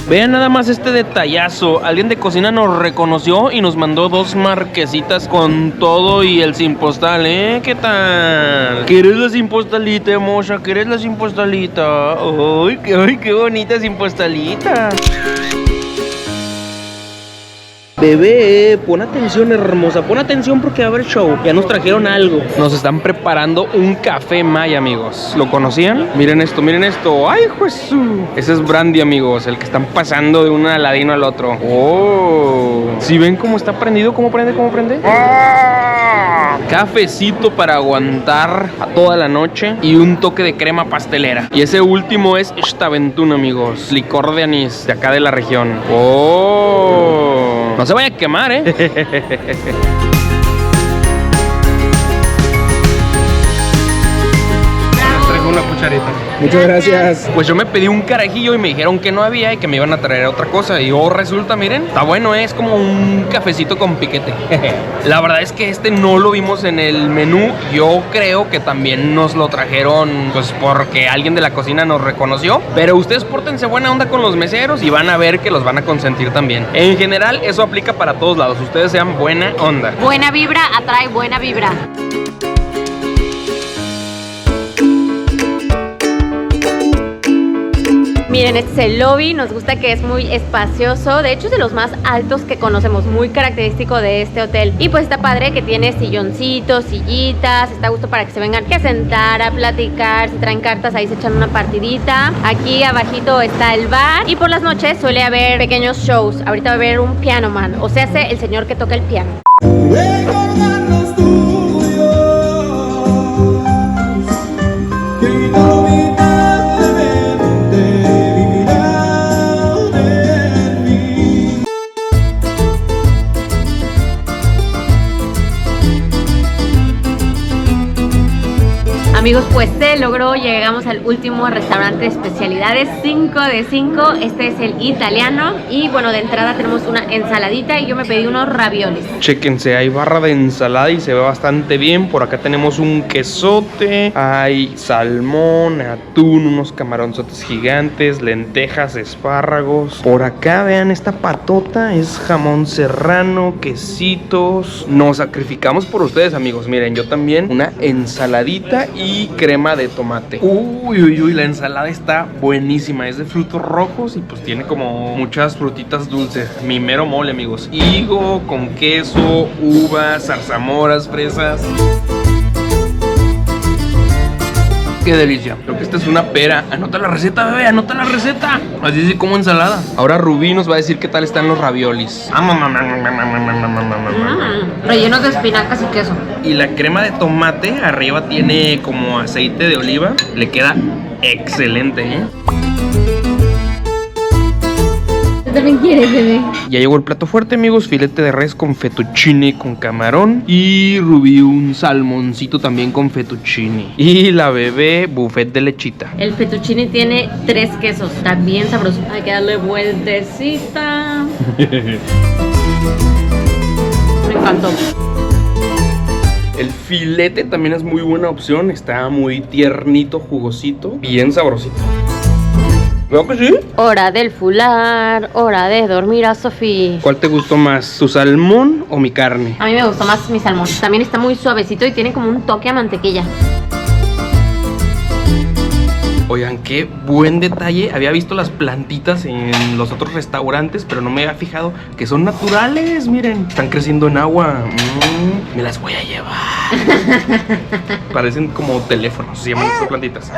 Vean nada más este detallazo. Alguien de cocina nos reconoció y nos mandó 2 marquesitas con todo y el sin postal, ¿eh? ¿Qué tal? ¿Quieres la sin postalita, hermosa? ¿Quieres la sin postalita? ¡Ay, qué bonita sin postalita! Bebé, pon atención, hermosa, pon atención porque va a haber show. Ya nos trajeron algo. Nos están preparando un café Maya, amigos. ¿Lo conocían? Miren esto, miren esto. ¡Ay, Jesús! Ese es brandy, amigos, el que están pasando de un aladino al otro. ¡Oh! ¿Sí ven cómo está prendido? ¿Cómo prende? ¿Cómo prende? ¡Ah! Cafecito para aguantar a toda la noche y un toque de crema pastelera. Y ese último es Xtaventún, amigos. Licor de anís de acá de la región. ¡Oh! No se vaya a quemar, ¿eh? Traigo una cucharita. Muchas gracias. Pues yo me pedí un carajillo y me dijeron que no había y que me iban a traer otra cosa. Y resulta, miren, está bueno, es como un cafecito con piquete. La verdad es que no lo vimos en el menú. Yo creo que también nos lo trajeron, pues porque alguien de la cocina nos reconoció. Pero ustedes pórtense buena onda con los meseros y van a ver que los van a consentir también. En general, eso aplica para todos lados. Ustedes sean buena onda. Buena vibra atrae buena vibra. Miren, este es el lobby, nos gusta que es muy espacioso, de hecho es de los más altos que conocemos, muy característico de este hotel. Y pues está padre que tiene silloncitos, sillitas, está a gusto para que se vengan a sentar, a platicar, si traen cartas ahí se echan una partidita. Aquí abajito está el bar y por las noches suele haber pequeños shows. Ahorita va a haber un piano man, o sea, el señor que toca el piano. Amigos, pues se logró, llegamos al último restaurante de especialidades, 5 de 5, este es el italiano y bueno, de entrada tenemos una ensaladita y yo me pedí unos raviolis. Chéquense, hay barra de ensalada y se ve bastante bien. Por acá tenemos un quesote, hay salmón, atún, unos camaronzotes gigantes, lentejas, espárragos. Por acá vean esta patota, es jamón serrano, quesitos. Nos sacrificamos por ustedes, amigos. Miren, yo también una ensaladita y crema de tomate. Uy, la ensalada está buenísima. Es de frutos rojos y pues tiene como muchas frutitas dulces. Mi mero mole, amigos. Higo con queso, uvas, zarzamoras, fresas. Qué delicia. Creo que esta es una pera. Anota la receta, bebé, anota la receta. Así sí como ensalada. Ahora Rubí nos va a decir qué tal están los raviolis. Rellenos de espinacas y queso. Y la crema de tomate arriba tiene como aceite de oliva. Le queda excelente, ¿eh? ¿También quieres, bebé? Ya llegó el plato fuerte, amigos. Filete de res con fettuccine con camarón. Y Rubí un salmoncito también con fettuccine. Y la bebé buffet de lechita. El fettuccine tiene 3 quesos, está bien sabroso. Hay que darle vueltecita. Me encantó. El filete también es muy buena opción. Está muy tiernito, jugosito, bien sabrosito. ¿Veo que sí? Hora del fular, hora de dormir a Sofía. ¿Cuál te gustó más, su salmón o mi carne? A mí me gustó más mi salmón. También está muy suavecito y tiene como un toque a mantequilla. Oigan, qué buen detalle. Había visto las plantitas en los otros restaurantes, pero no me había fijado que son naturales. Miren, están creciendo en agua. Me las voy a llevar. Parecen como teléfonos, se llaman estas plantitas.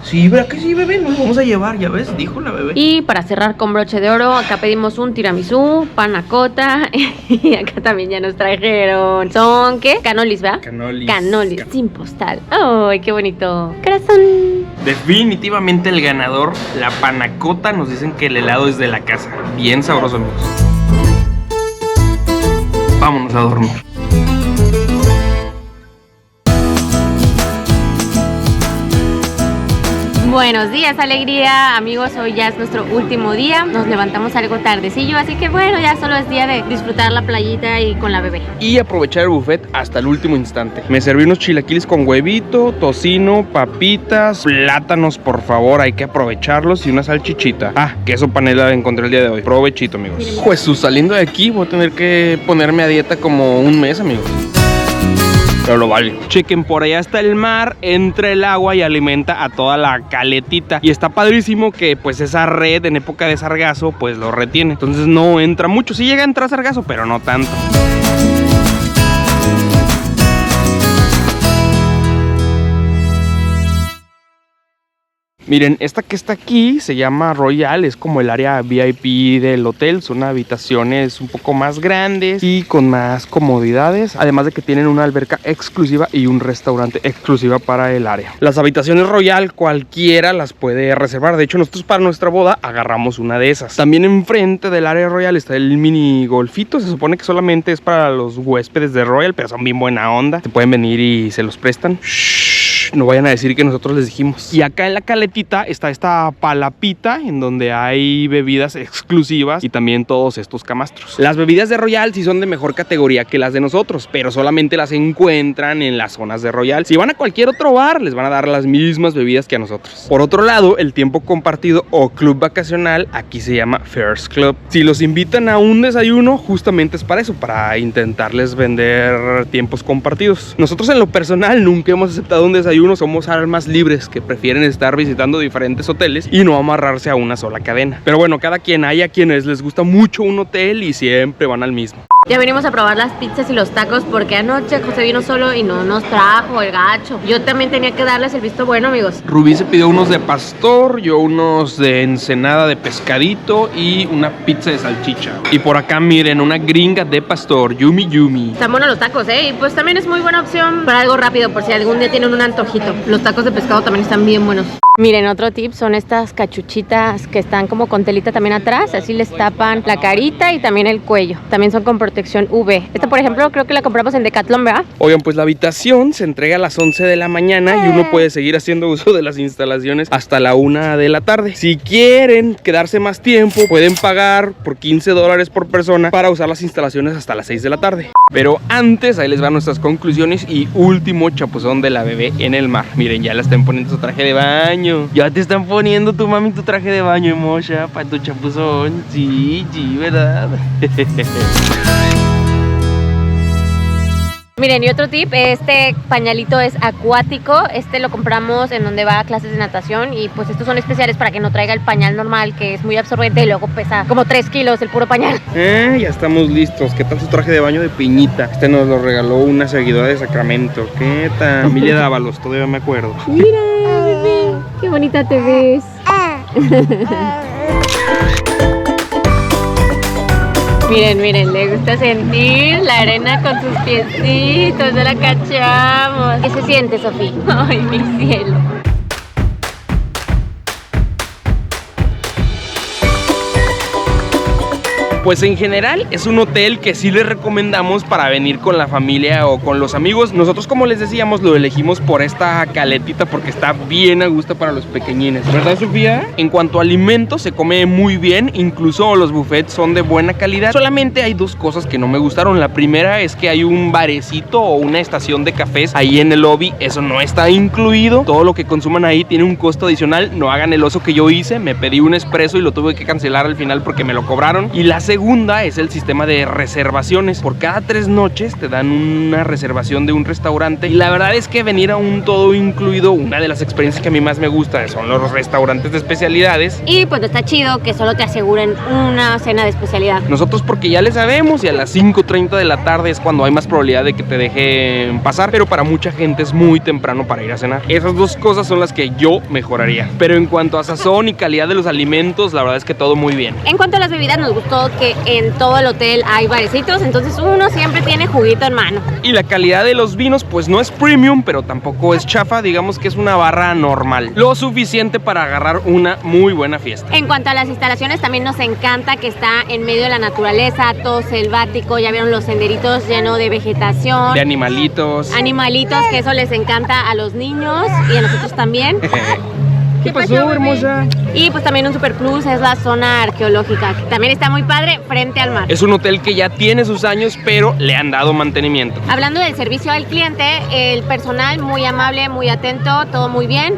Sí, ¿verdad que sí, bebé? Nos vamos a llevar, ya ves, dijo la bebé. Y para cerrar con broche de oro, acá pedimos un tiramisú, panna cotta. Y acá también ya nos trajeron. ¿Son qué? Canolis, ¿verdad? Canolis, sin postal. ¡Ay, qué bonito! Corazón. Definitivamente el ganador, la panna cotta. Nos dicen que el helado es de la casa. Bien sabroso, amigos. Vámonos a dormir. Buenos días, alegría, amigos, hoy ya es nuestro último día, nos levantamos algo tardecillo, así que bueno, ya solo es día de disfrutar la playita y con la bebé. Y aprovechar el buffet hasta el último instante. Me serví unos chilaquiles con huevito, tocino, papitas, plátanos, por favor, hay que aprovecharlos y una salchichita. Queso panela encontré el día de hoy, provechito, amigos. Pues saliendo de aquí voy a tener que ponerme a dieta como un mes, amigos. Pero lo vale. Chequen, por allá está el mar, entra el agua y alimenta a toda la caletita. Y está padrísimo que pues esa red en época de sargazo pues lo retiene. Entonces no entra mucho. Sí llega a entrar sargazo, pero no tanto. Miren, esta que está aquí se llama Royal, es como el área VIP del hotel. Son habitaciones un poco más grandes y con más comodidades, además de que tienen una alberca exclusiva y un restaurante exclusiva para el área. Las habitaciones Royal cualquiera las puede reservar. De hecho, nosotros para nuestra boda agarramos una de esas. También enfrente del área Royal está el mini golfito. Se supone que solamente es para los huéspedes de Royal, pero son bien buena onda. Se pueden venir y se los prestan. No vayan a decir que nosotros les dijimos. Y acá en la caletita está esta palapita en donde hay bebidas exclusivas y también todos estos camastros. Las bebidas de Royal sí son de mejor categoría que las de nosotros, pero solamente las encuentran en las zonas de Royal. Si van a cualquier otro bar, les van a dar las mismas bebidas que a nosotros. Por otro lado, el tiempo compartido o club vacacional aquí se llama First Club. Si los invitan a un desayuno, justamente es para eso, para intentarles vender tiempos compartidos. Nosotros en lo personal nunca hemos aceptado un desayuno desayuno somos almas libres que prefieren estar visitando diferentes hoteles y no amarrarse a una sola cadena. Pero bueno, cada quien, hay a quienes les gusta mucho un hotel y siempre van al mismo. Ya venimos a probar las pizzas y los tacos porque anoche José vino solo y no nos trajo el gacho. Yo también tenía que darles el visto bueno, amigos. Rubí se pidió unos de pastor, yo unos de ensenada de pescadito y una pizza de salchicha. Y por acá miren, una gringa de pastor, yumi yumi. Están buenos los tacos, ¿eh? Y pues también es muy buena opción para algo rápido por si algún día tienen un antojito. Los tacos de pescado también están bien buenos. Miren, otro tip son estas cachuchitas que están como con telita también atrás, así les tapan la carita y también el cuello. También son con protección UV. Esta, por ejemplo, creo que la compramos en Decathlon, ¿verdad? Oigan, pues la habitación se entrega a las 11 de la mañana y uno puede seguir haciendo uso de las instalaciones hasta la 1 de la tarde. Si quieren quedarse más tiempo, pueden pagar por $15 por persona para usar las instalaciones hasta las 6 de la tarde. Pero antes, ahí les van nuestras conclusiones y último chapuzón de la bebé en el mar. Miren, ya la están poniendo su traje de baño. Ya te están poniendo tu mami tu traje de baño, Mosha, para tu chapuzón. Sí, ¿verdad? Miren, y otro tip, este pañalito es acuático. Este lo compramos en donde va a clases de natación y pues estos son especiales para que no traiga el pañal normal, que es muy absorbente y luego pesa como 3 kilos el puro pañal. Ya estamos listos. ¿Qué tal su traje de baño de piñita? Este nos lo regaló una seguidora de Sacramento. ¿Qué tal? Emilia Dávalos, todavía me acuerdo. Mira, bebé, qué bonita te ves. Miren, le gusta sentir la arena con sus piecitos, ya la cachamos. ¿Qué se siente, Sofía? Ay, mi cielo. Pues en general es un hotel que sí les recomendamos para venir con la familia o con los amigos. Nosotros, como les decíamos, lo elegimos por esta caletita porque está bien a gusto para los pequeñines, ¿verdad, Sofía? En cuanto a alimentos, se come muy bien, incluso los buffets son de buena calidad. Solamente hay dos cosas que no me gustaron. La primera es que hay un barecito o una estación de cafés ahí en el lobby. Eso no está incluido. Todo lo que consuman ahí tiene un costo adicional. No hagan el oso que yo hice. Me pedí un espresso y lo tuve que cancelar al final porque me lo cobraron. Y la segunda es el sistema de reservaciones. Por cada 3 noches te dan una reservación de un restaurante y la verdad es que venir a un todo incluido, una de las experiencias que a mí más me gusta son los restaurantes de especialidades. Y pues está chido que solo te aseguren una cena de especialidad. Nosotros porque ya le sabemos y a las 5:30 de la tarde es cuando hay más probabilidad de que te dejen pasar, pero para mucha gente es muy temprano para ir a cenar. Esas dos cosas son las que yo mejoraría. Pero en cuanto a sazón y calidad de los alimentos, la verdad es que todo muy bien. En cuanto a las bebidas, nos gustó que en todo el hotel hay barecitos, entonces uno siempre tiene juguito en mano. Y la calidad de los vinos pues no es premium, pero tampoco es chafa, digamos que es una barra normal, lo suficiente para agarrar una muy buena fiesta. En cuanto a las instalaciones, también nos encanta que está en medio de la naturaleza, todo selvático, ya vieron los senderitos llenos de vegetación, de animalitos, que eso les encanta a los niños y a nosotros también. ¿Qué pasó, hermosa? Y pues también un super plus es la zona arqueológica, que también está muy padre frente al mar. Es un hotel que ya tiene sus años, pero le han dado mantenimiento. Hablando del servicio al cliente, el personal muy amable, muy atento, todo muy bien.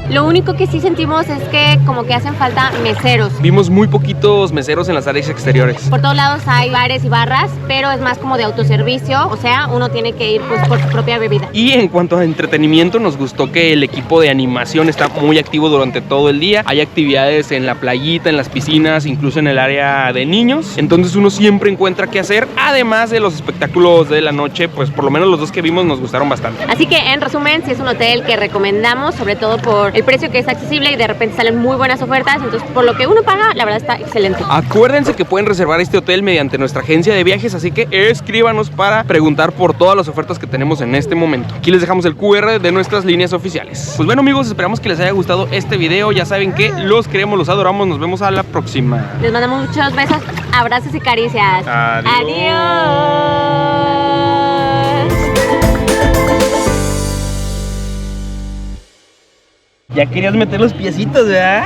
Lo único que sí sentimos es que como que hacen falta meseros. Vimos muy poquitos meseros en las áreas exteriores. Por todos lados hay bares y barras, pero es más como de autoservicio, o sea, uno tiene que ir pues por su propia bebida. Y en cuanto a entretenimiento, nos gustó que el equipo de animación está muy activo durante todo el día. Hay actividades en la playita, en las piscinas, incluso en el área de niños. Entonces uno siempre encuentra qué hacer. Además de los espectáculos de la noche, pues por lo menos los dos que vimos nos gustaron bastante. Así que en resumen, sí es un hotel que recomendamos, sobre todo por el precio que es accesible y de repente salen muy buenas ofertas. Entonces por lo que uno paga, la verdad está excelente. Acuérdense que pueden reservar este hotel mediante nuestra agencia de viajes, así que escríbanos para preguntar por todas las ofertas que tenemos en este momento. Aquí les dejamos el QR de nuestras líneas oficiales. Pues bueno, amigos, esperamos que les haya gustado este video. Ya saben que los queremos, los adoramos. Nos vemos a la próxima. Les mandamos muchos besos, abrazos y caricias. Adiós. Ya querías meter los piecitos, ¿verdad?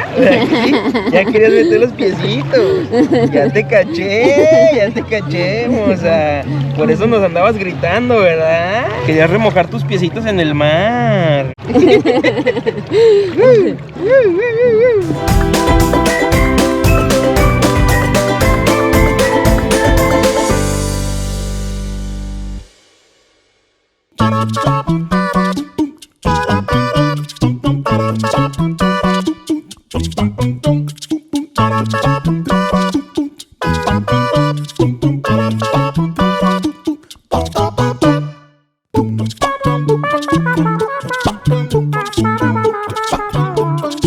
Ya querías meter los piecitos. Ya te caché, moza. Por eso nos andabas gritando, ¿verdad? Querías remojar tus piecitos en el mar. Ba-da-ba-ba-ba. pam, pum, pum, pum.